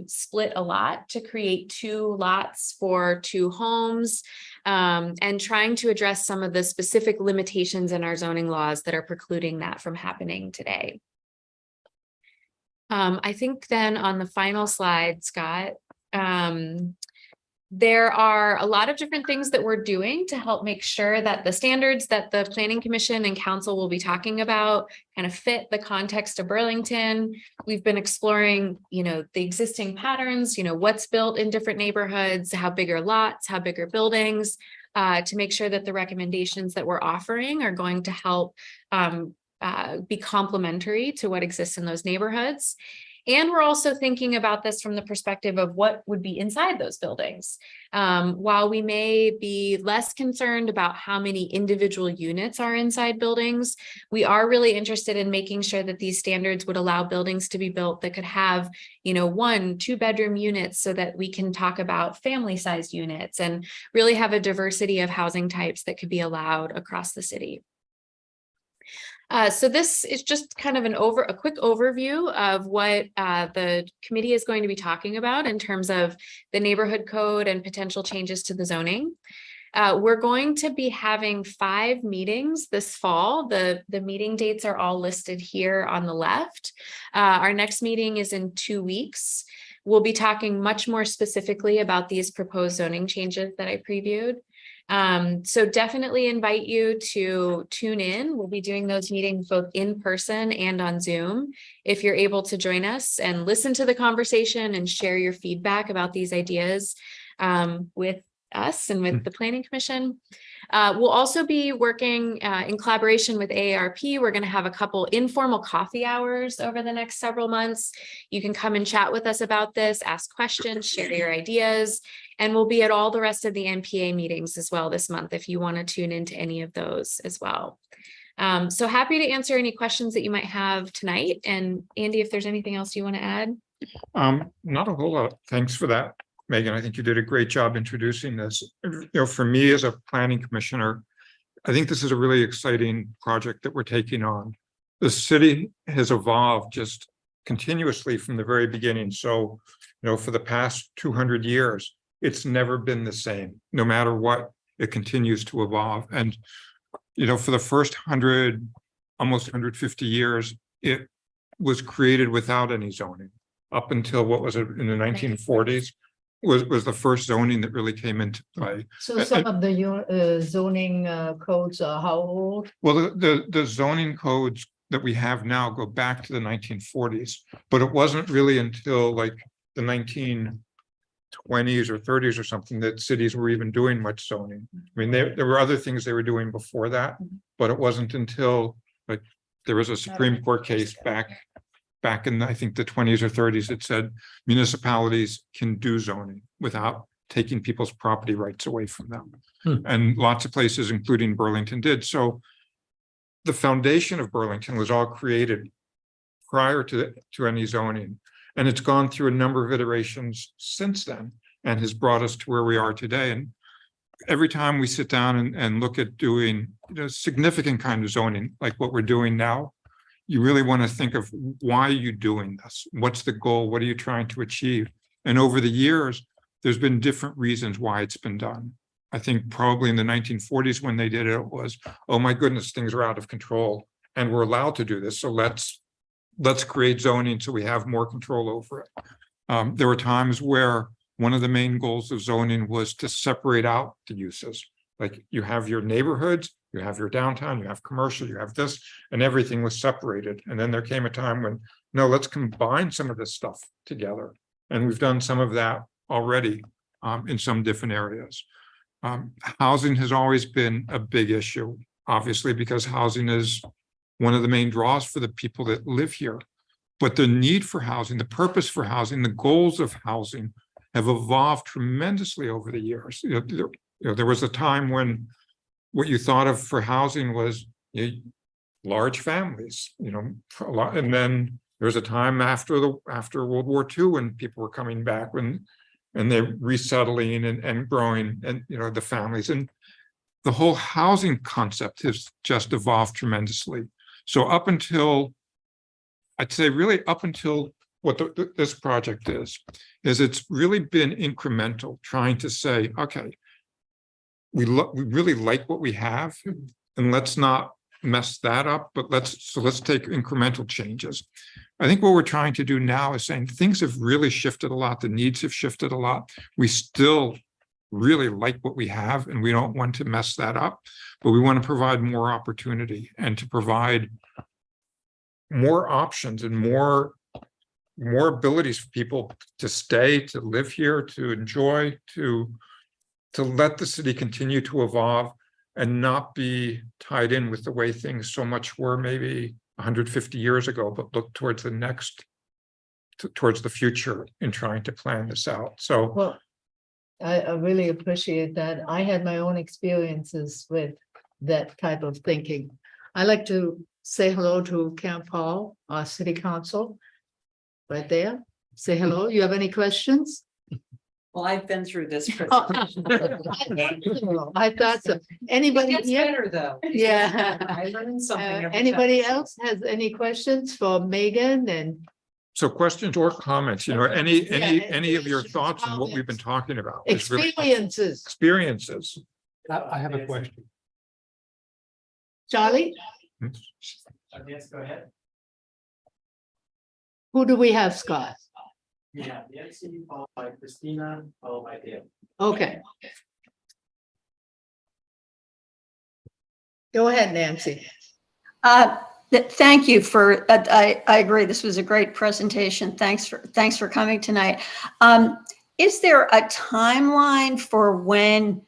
split a lot to create 2 lots for 2 homes, and trying to address some of the specific limitations in our zoning laws that are precluding that from happening today. I think then on the final slide, Scott, there are a lot of different things that we're doing to help make sure that the standards that the Planning Commission and Council will be talking about kind of fit the context of Burlington. We've been exploring, the existing patterns, what's built in different neighborhoods, how big are lots, how big are buildings, to make sure that the recommendations that we're offering are going to help be complementary to what exists in those neighborhoods. And we're also thinking about this from the perspective of what would be inside those buildings. While we may be less concerned about how many individual units are inside buildings, we are really interested in making sure that these standards would allow buildings to be built that could have, 1, 2 bedroom units, so that we can talk about family sized units and really have a diversity of housing types that could be allowed across the city. So this is just kind of a quick overview of what the committee is going to be talking about in terms of the neighborhood code and potential changes to the zoning. We're going to be having 5 meetings this fall. The meeting dates are all listed here on the left. Our next meeting is in 2 weeks. We'll be talking much more specifically about these proposed zoning changes that I previewed. So definitely invite you to tune in. We'll be doing those meetings both in person and on Zoom. If you're able to join us and listen to the conversation and share your feedback about these ideas with us and with the Planning Commission. We'll also be working in collaboration with AARP. We're going to have a couple informal coffee hours over the next several months. You can come and chat with us about this, ask questions, share your ideas, and we'll be at all the rest of the NPA meetings as well this month if you want to tune into any of those as well. So happy to answer any questions that you might have tonight. And Andy, if there's anything else you want to add? Not a whole lot. Thanks for that, Megan. I think you did a great job introducing this. For me as a planning commissioner, I think this is a really exciting project that we're taking on. The city has evolved just continuously from the very beginning. So, for the past 200 years, it's never been the same. No matter what, it continues to evolve. And, for the first almost 150 years, it was created without any zoning up until what was it in the 1940s? Was the first zoning that really came into play. So some of the zoning codes are how old? Well, the zoning codes that we have now go back to the 1940s, but it wasn't really until like the 1920s or 30s or something that cities were even doing much zoning. I mean, there were other things they were doing before that, but it wasn't until like there was a Supreme Court case back in, I think, the 20s or 30s, that said municipalities can do zoning without taking people's property rights away from them. And lots of places, including Burlington, did. So the foundation of Burlington was all created prior to any zoning. And it's gone through a number of iterations since then and has brought us to where we are today. And every time we sit down and look at doing significant kind of zoning, like what we're doing now, you really want to think of why are you doing this? What's the goal? What are you trying to achieve? And over the years, there's been different reasons why it's been done. I think probably in the 1940s when they did it, it was, oh my goodness, things are out of control and we're allowed to do this. So let's create zoning so we have more control over it. There were times where one of the main goals of zoning was to separate out the uses. Like you have your neighborhoods, you have your downtown, you have commercial, you have this, and everything was separated. And then there came a time when, no, let's combine some of this stuff together. And we've done some of that already in some different areas. Housing has always been a big issue, obviously, because housing is one of the main draws for the people that live here. But the need for housing, the purpose for housing, the goals of housing have evolved tremendously over the years. There was a time when what you thought of for housing was large families, a lot, and then there was a time after World War II when people were coming back and they're resettling and growing, and the families, and the whole housing concept has just evolved tremendously. So up until, I'd say really up until what this project is it's really been incremental, trying to say, okay, we really like what we have, and let's not mess that up, but let's take incremental changes. I think what we're trying to do now is saying things have really shifted a lot. The needs have shifted a lot. We still really like what we have, and we don't want to mess that up, but we want to provide more opportunity and to provide more options and more abilities for people to stay, to live here, to enjoy, to let the city continue to evolve and not be tied in with the way things so much were maybe 150 years ago, but look towards towards the future in trying to plan this out. So, well, I really appreciate that. I had my own experiences with that type of thinking. I like to say hello to Karen Paul, our city council, right there. Say hello. You have any questions? Well, I've been through this. I thought so. Anybody? It gets better though. Yeah. I learned something. every Anybody time. else has any questions for Megan? And so questions or comments, any of your additions, thoughts on what we've been talking about? experiences? Experiences. I have a question. Charlie, Yes, go ahead. who do we have, Scott? Yeah, Nancy, followed by Christina, followed by Dale. Okay. Go ahead, Nancy. Thank you for, I agree, this was a great presentation. Thanks for coming tonight. Is there a timeline for when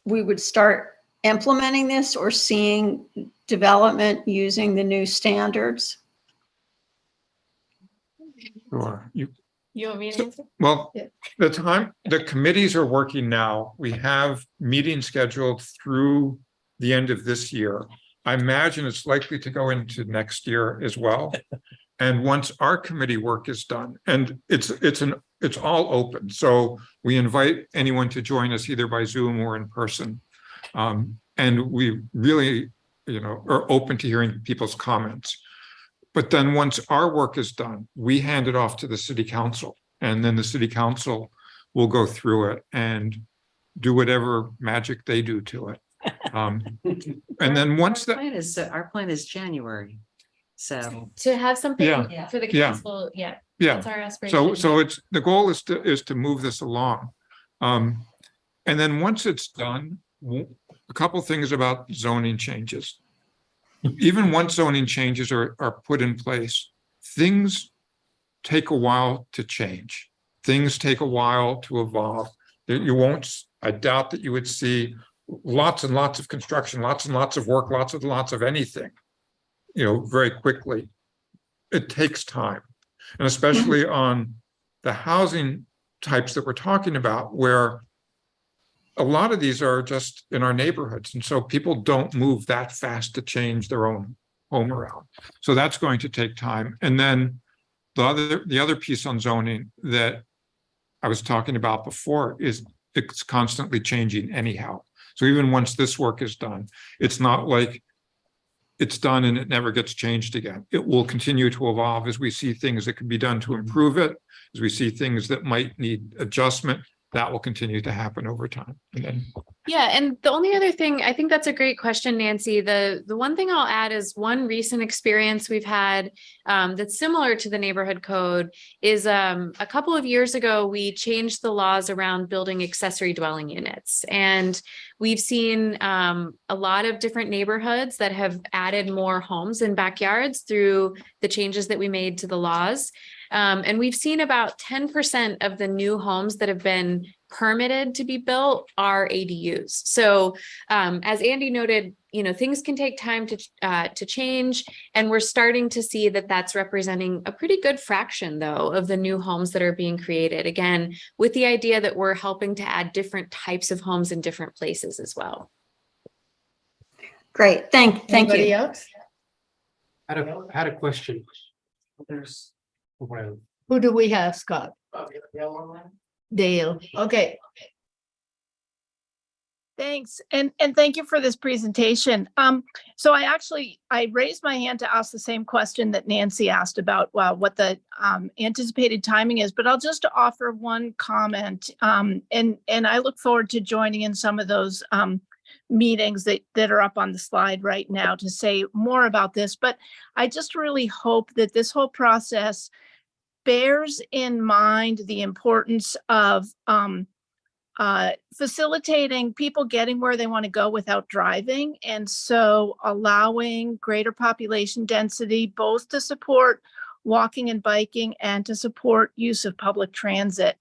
we would start implementing this or seeing development using the new standards? Sure. You want me to answer? Well, Yeah. the committees are working now. We have meetings scheduled through the end of this year. I imagine it's likely to go into next year as well. And once our committee work is done, and it's all open. So we invite anyone to join us either by Zoom or in person. And we really, are open to hearing people's comments. But then once our work is done, we hand it off to the city council, and then the city council will go through it and do whatever magic they do to it. And then once Our plan is January, so. To have something Yeah. for the Yeah. council, yeah, yeah, that's our aspiration. so it's the goal is to move this along. And then once it's done, a couple things about zoning changes. Even once zoning changes are put in place, things take a while to change. Things take a while to evolve. I doubt that you would see lots and lots of construction, lots and lots of work, lots of anything, very quickly. It takes time. And especially on the housing types that we're talking about, where a lot of these are just in our neighborhoods. And so people don't move that fast to change their own home around. So that's going to take time. And then the other piece on zoning that I was talking about before is it's constantly changing anyhow. So even once this work is done, it's not like it's done and it never gets changed again. It will continue to evolve as we see things that can be done to improve it, as we see things that might need adjustment. That will continue to happen over time. And then Yeah, and the only other thing, I think that's a great question, Nancy. The one thing I'll add is one recent experience we've had that's similar to the neighborhood code is a couple of years ago, we changed the laws around building accessory dwelling units. And we've seen a lot of different neighborhoods that have added more homes and backyards through the changes that we made to the laws. And we've seen about 10% of the new homes that have been permitted to be built are ADUs. So as Andy noted, things can take time to change, and we're starting to see that that's representing a pretty good fraction, though, of the new homes that are being created. Again, with the idea that we're helping to add different types of homes in different places as well. Great, thank Anybody you. else? I had a question. There's. Who do we have, Scott? Dale online? Dale. Okay. Thanks. And thank you for this presentation. So I raised my hand to ask the same question that Nancy asked about what the anticipated timing is, but I'll just offer one comment. And I look forward to joining in some of those meetings that are up on the slide right now to say more about this. But I just really hope that this whole process bears in mind the importance of facilitating people getting where they want to go without driving. And so allowing greater population density, both to support walking and biking and to support use of public transit.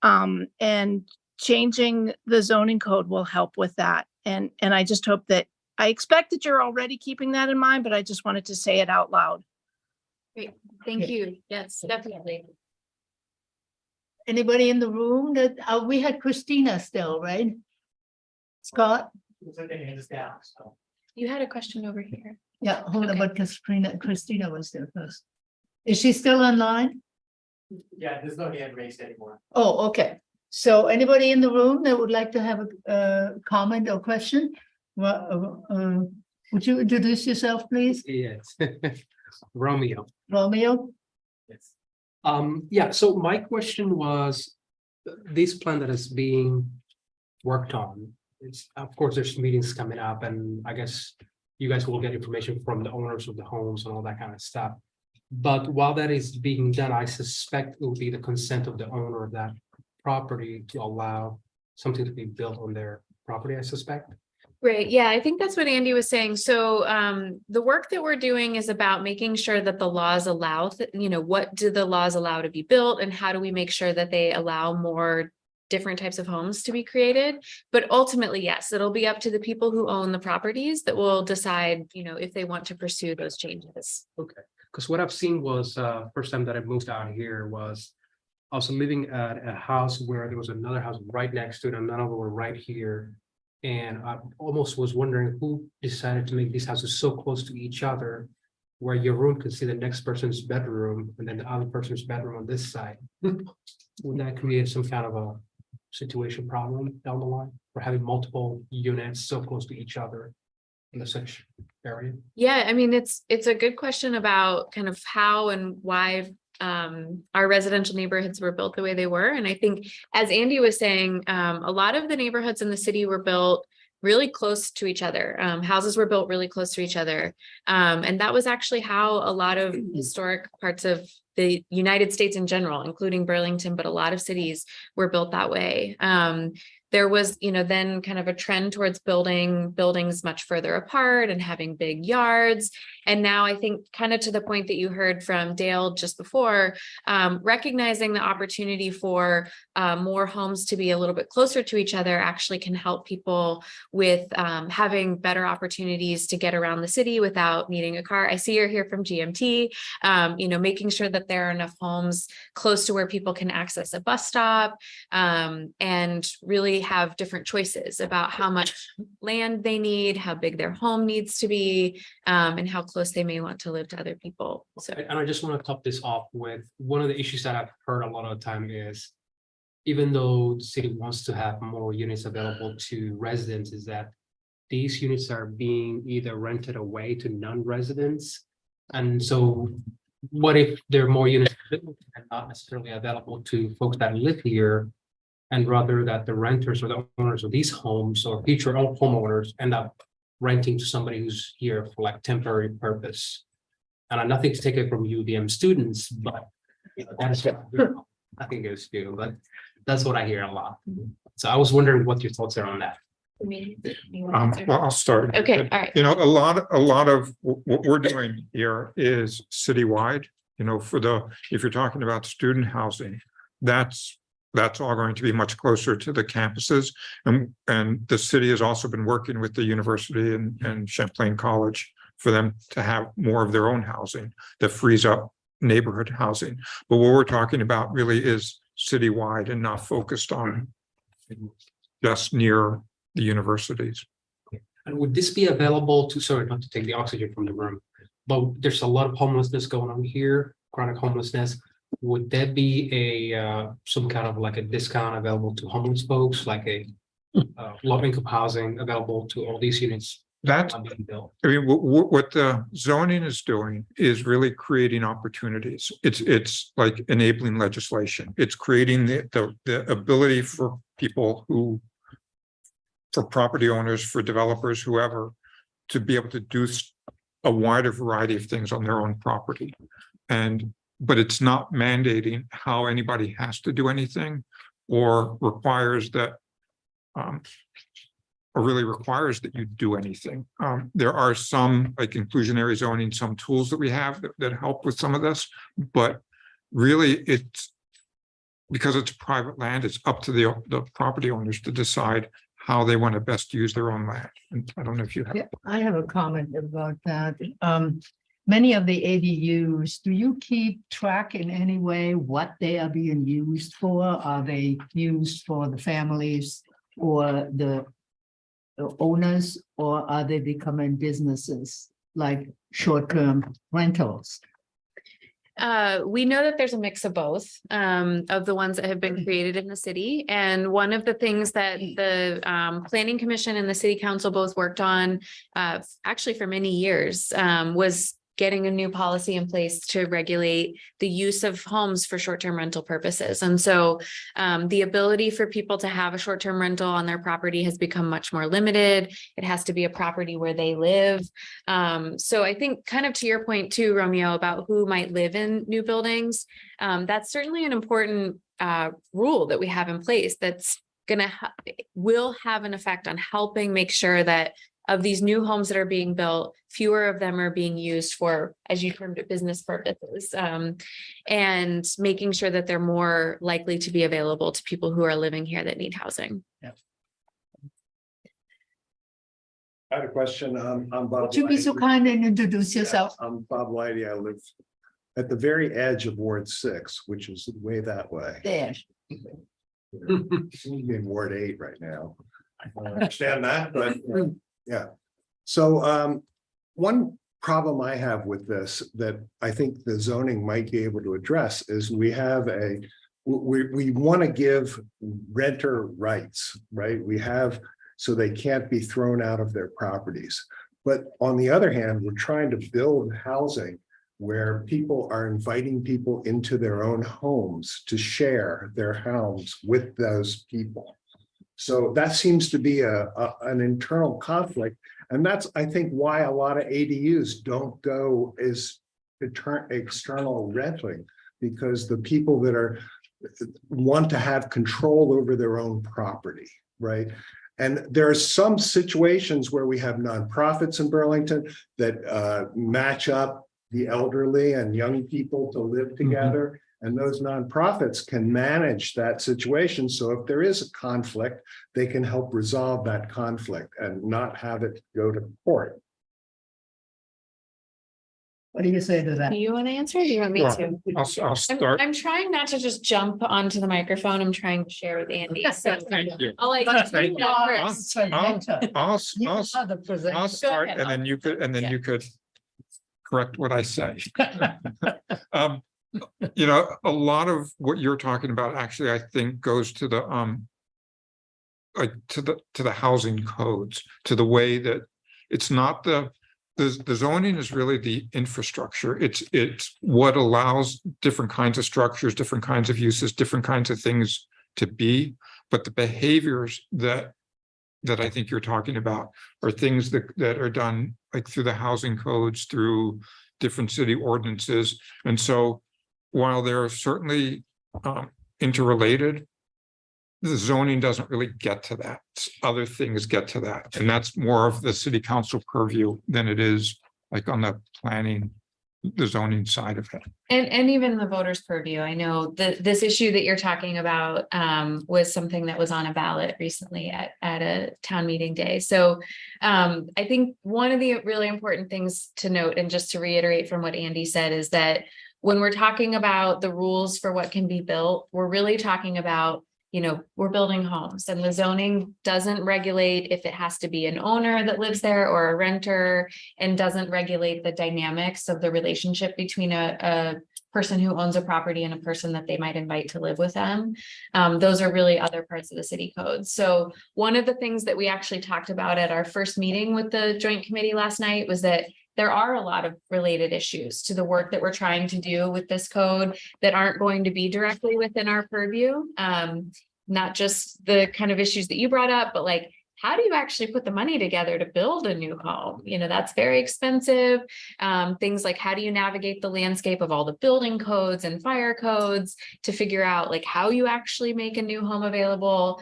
And changing the zoning code will help with that. And I just hope that, I expect that you're already keeping that in mind, but I just wanted to say it out loud. Great, thank you. Yes, definitely. Anybody in the room that, we had Christina still, right? Scott? You had a question over here. Yeah, hold on, but Christina was there first. Is she still online? Yeah, there's no hand raised anymore. Oh, okay. So anybody in the room that would like to have a comment or question? Would you introduce yourself, please? Yes. Romeo. Romeo? Yes. Yeah, so my question was, this plan that is being worked on, of course, there's meetings coming up, and I guess you guys will get information from the owners of the homes and all that kind of stuff. But while that is being done, I suspect it will be the consent of the owner of that property to allow something to be built on their property, I suspect. Right. Yeah, I think that's what Andy was saying. So the work that we're doing is about making sure that the laws allow, what do the laws allow to be built, and how do we make sure that they allow more different types of homes to be created. But ultimately, yes, it'll be up to the people who own the properties that will decide, if they want to pursue those changes. Okay, because what I've seen was first time that I moved out here was I was living at a house where there was another house right next to it, and none of them were right here. And I almost was wondering who decided to make these houses so close to each other, where your room could see the next person's bedroom and then the other person's bedroom on this side. Would that create some kind of a situation problem down the line for having multiple units so close to each other in such area? Yeah, I mean, it's a good question about kind of how and why our residential neighborhoods were built the way they were. And I think, as Andy was saying, a lot of the neighborhoods in the city were built really close to each other. Houses were built really close to each other. And that was actually how a lot of historic parts of the United States in general, including Burlington, but a lot of cities were built that way. There was, then kind of a trend towards building buildings much further apart and having big yards. And now I think, kind of to the point that you heard from Dale just before, recognizing the opportunity for more homes to be a little bit closer to each other actually can help people with having better opportunities to get around the city without needing a car. I see you're here from GMT, making sure that there are enough homes close to where people can access a bus stop, and really have different choices about how much land they need, how big their home needs to be, and how close they may want to live to other people. So, and I just want to top this off with one of the issues that I've heard a lot of the time is, even though the city wants to have more units available to residents, is that these units are being either rented away to non-residents. And so what if there are more units and not necessarily available to folks that live here? And rather that the renters or the owners of these homes or future homeowners end up renting to somebody who's here for like temporary purpose. And I'm nothing to take it from UVM students, but that is what I think it's true, but that's what I hear a lot. So I was wondering what your thoughts are on that. Well, I'll start. Okay, all right. You know, a lot of what we're doing here is citywide, you know, if you're talking about student housing, that's all going to be much closer to the campuses. And the city has also been working with the university and Champlain College for them to have more of their own housing that frees up neighborhood housing. But what we're talking about really is citywide and not focused on just near the universities. And would this be available to, sorry, not to take the oxygen from the room, but there's a lot of homelessness going on here, chronic homelessness. Would there be a some kind of like a discount available to homeless folks, like a low income housing available to all these units? That's, being built? I mean, what the zoning is doing is really creating opportunities. It's like enabling legislation. It's creating the ability for people for property owners, for developers, whoever, to be able to do a wider variety of things on their own property. But it's not mandating how anybody has to do anything or requires that or really requires that you do anything. There are some like inclusionary zoning, some tools that we have that help with some of this, but really it's because it's private land, it's up to the property owners to decide how they want to best use their own land. And I don't know if you have. Yeah, I have a comment about that. Many of the ADUs, do you keep track in any way what they are being used for? Are they used for the families or the owners, or are they becoming businesses like short-term rentals? We know that there's a mix of both, of the ones that have been created in the city. And one of the things that the Planning Commission and the City Council both worked on actually for many years was getting a new policy in place to regulate the use of homes for short-term rental purposes. And so the ability for people to have a short-term rental on their property has become much more limited. It has to be a property where they live. So I think kind of to your point too, Romeo, about who might live in new buildings, that's certainly an important rule that we have in place that's will have an effect on helping make sure that of these new homes that are being built, fewer of them are being used for, as you termed it, business purposes, and making sure that they're more likely to be available to people who are living here that need housing. Yeah. I had a question. I'm Bob. Would you be so kind and introduce yourself? I'm Bob Whitey. I live at the very edge of Ward 6, which is way that way. There. In Ward 8 right now. I understand that, but yeah. So one problem I have with this that I think the zoning might be able to address is we want to give renter rights, right? We have, so they can't be thrown out of their properties. But on the other hand, we're trying to build housing where people are inviting people into their own homes to share their homes with those people. So that seems to be an internal conflict. And that's, I think, why a lot of ADUs don't go as external renting, because the people that want to have control over their own property, right? And there are some situations where we have nonprofits in Burlington that match up the elderly and young people to live together. And those nonprofits can manage that situation. So if there is a conflict, they can help resolve that conflict and not have it go to court. What do you say to that? Do you want to answer? Or do you want me to? I'll start. I'm trying not to just jump onto the microphone. I'm trying to share with Andy. So Thank you. I'll like Thank you. I'll start, ahead. and then you could correct what I say. You know, a lot of what you're talking about actually, I think, goes to the like to the housing codes, to the way that it's not the zoning is really the infrastructure. It's what allows different kinds of structures, different kinds of uses, different kinds of things to be. But the behaviors that I think you're talking about are things that are done like through the housing codes, through different city ordinances. And so while they're certainly interrelated, the zoning doesn't really get to that. Other things get to that. And that's more of the city council purview than it is like on the planning, the zoning side of it. And even the voters' purview. I know that this issue that you're talking about was something that was on a ballot recently at a town meeting day. So I think one of the really important things to note, and just to reiterate from what Andy said, is that when we're talking about the rules for what can be built, we're really talking about, you know, we're building homes, and the zoning doesn't regulate if it has to be an owner that lives there or a renter, and doesn't regulate the dynamics of the relationship between a person who owns a property and a person that they might invite to live with them. Those are really other parts of the city code. So one of the things that we actually talked about at our first meeting with the joint committee last night was that there are a lot of related issues to the work that we're trying to do with this code that aren't going to be directly within our purview. Not just the kind of issues that you brought up, but like, how do you actually put the money together to build a new home? You know, that's very expensive. Things like, how do you navigate the landscape of all the building codes and fire codes to figure out like how you actually make a new home available?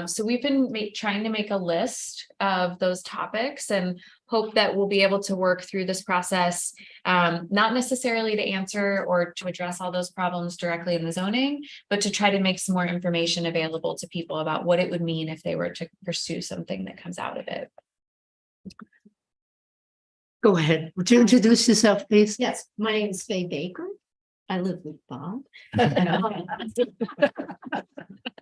So we've been trying to make a list of those topics and hope that we'll be able to work through this process, not necessarily to answer or to address all those problems directly in the zoning, but to try to make some more information available to people about what it would mean if they were to pursue something that comes out of it. Go ahead. Would you introduce yourself, please? Yes, my name is Faye Baker. I live with Bob.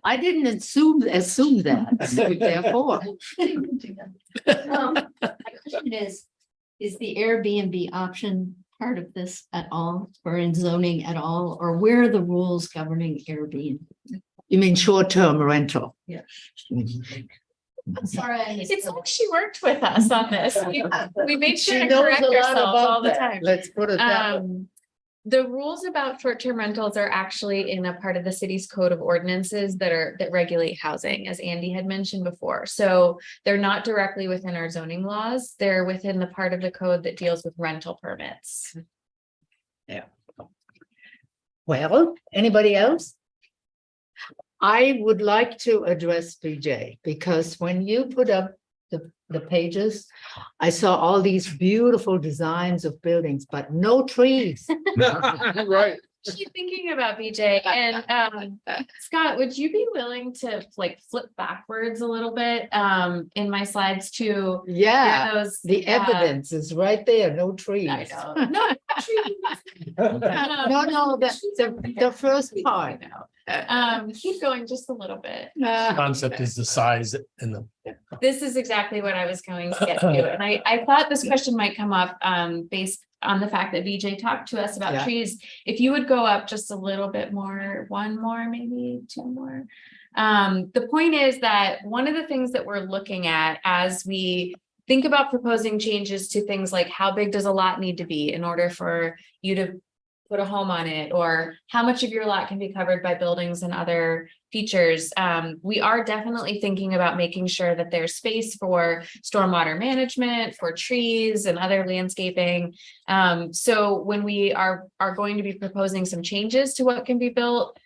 I didn't assume that, so therefore. My question is the Airbnb option part of this at all, or in zoning at all, or where are the rules governing Airbnb? You mean short-term rental? Yeah. I'm sorry, it's like she worked with us on this. We made sure She to knows correct a lot ourselves about all the that. time. Let's put it that way. The rules about short-term rentals are actually in a part of the city's code of ordinances that regulate housing, as Andy had mentioned before. So they're not directly within our zoning laws. They're within the part of the code that deals with rental permits. Yeah. Well, anybody else? I would like to address BJ, because when you put up the pages, I saw all these beautiful designs of buildings, but no trees. Right. Actually thinking about BJ and Scott, would you be willing to like flip backwards a little bit in my slides to Yeah, those the evidence is right there, no trees. I know. No trees. No, the first part. Keep going just a little bit. Concept is the size and the. This is exactly what I was going to get to. And I thought this question might come up based on the fact that VJ talked to us about trees. If you would go up just a little bit more, one more, maybe two more. The point is that one of the things that we're looking at as we think about proposing changes to things like how big does a lot need to be in order for you to put a home on it, or how much of your lot can be covered by buildings and other features. We are definitely thinking about making sure that there's space for stormwater management, for trees and other landscaping. So when we are going to be proposing some changes to what can be built,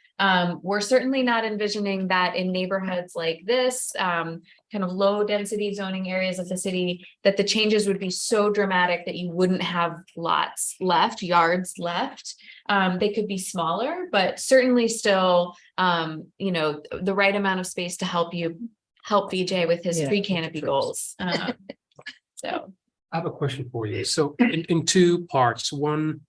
we're certainly not envisioning that in neighborhoods like this, kind of low density zoning areas of the city, that the changes would be so dramatic that you wouldn't have lots left, yards left. They could be smaller, but certainly still, the right amount of space to help VJ with his tree canopy goals. So I have a question for you. So in two parts, one,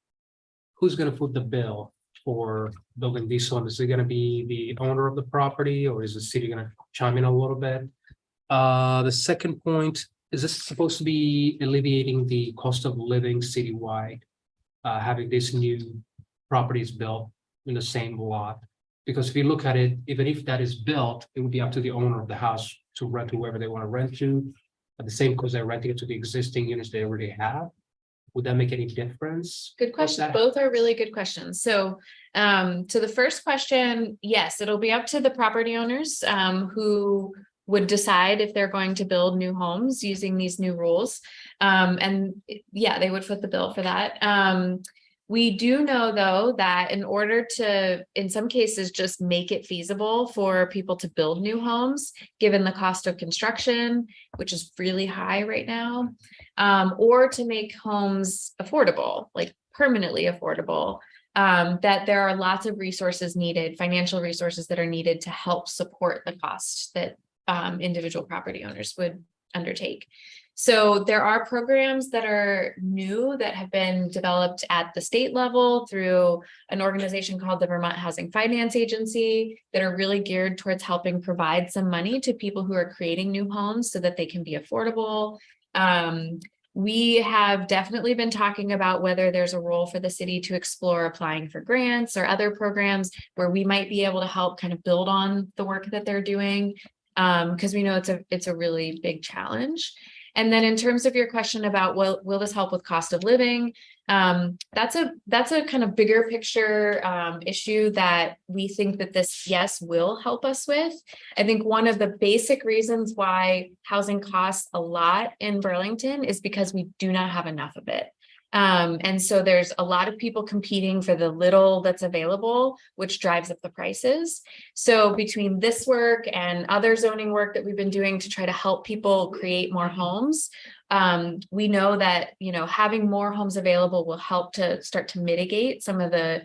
who's going to foot the bill for building these homes? Is it going to be the owner of the property, or is the city going to chime in a little bit? The second point, is this supposed to be alleviating the cost of living citywide, having these new properties built in the same lot? Because if you look at it, even if that is built, it would be up to the owner of the house to rent to whoever they want to rent to. At the same because they're renting it to the existing units they already have. Would that make any difference? Good question. that- Both are really good questions. So, to the first question, yes, it'll be up to the property owners, who would decide if they're going to build new homes using these new rules. And yeah, they would foot the bill for that. We do know, though, that in order to, in some cases, just make it feasible for people to build new homes, given the cost of construction, which is really high right now, or to make homes affordable, like permanently affordable, that there are lots of resources needed, financial resources that are needed to help support the cost that individual property owners would undertake. So there are programs that are new that have been developed at the state level through an organization called the Vermont Housing Finance Agency that are really geared towards helping provide some money to people who are creating new homes so that they can be affordable. We have definitely been talking about whether there's a role for the city to explore applying for grants or other programs where we might be able to help kind of build on the work that they're doing. Because we know it's a really big challenge. And then in terms of your question about will this help with cost of living? That's a kind of bigger picture issue that we think that this, yes, will help us with. I think one of the basic reasons why housing costs a lot in Burlington is because we do not have enough of it. And so there's a lot of people competing for the little that's available, which drives up the prices. So between this work and other zoning work that we've been doing to try to help people create more homes, we know that, you know, having more homes available will help to start to mitigate some of the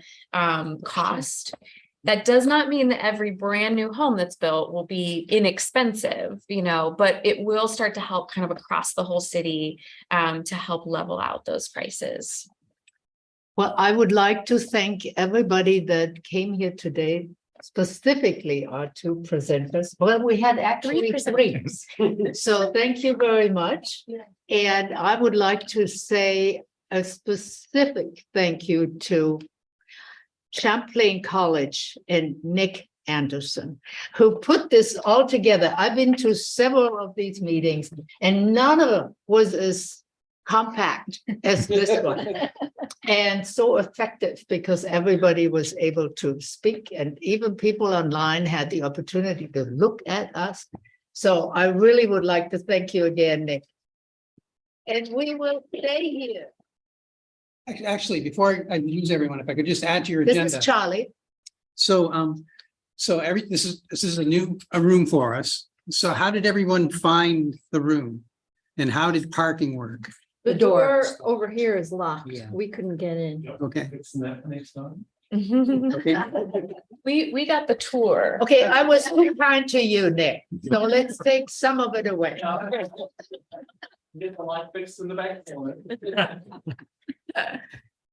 cost. That does not mean that every brand new home that's built will be inexpensive, you know, but it will start to help kind of across the whole city to help level out those prices. Well, I would like to thank everybody that came here today, specifically our two presenters. Well, we had actually three. So thank you very much. And I would like to say a specific thank you to Champlain College and Nick Anderson, who put this all together. I've been to several of these meetings and none of them was as compact as this one. And so effective because everybody was able to speak and even people online had the opportunity to look at us. So I really would like to thank you again, Nick. And we will stay here. Actually, before I lose everyone, if I could just add to your This agenda. is Charlie. So, this is a room for us. So how did everyone find the room? And how did parking work? The door over here is locked. Yeah. We couldn't get in. Okay. We got the tour. Okay, I was too kind to you, Nick. So let's take some of it away. Get the light fixed in the back.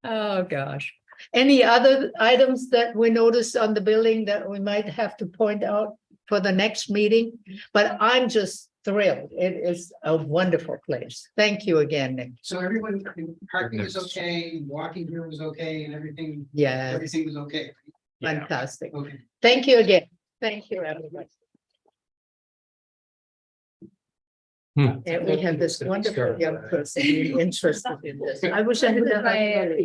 Oh, gosh. Any other items that we noticed on the building that we might have to point out for the next meeting? But I'm just thrilled. It is a wonderful place. Thank you again, Nick. So everyone, parking is okay, walking here was okay, and everything. Yeah. Everything was okay. Fantastic. Okay. Thank you again. Thank you, everybody. And we have this wonderful young person interested in this. I wish I had.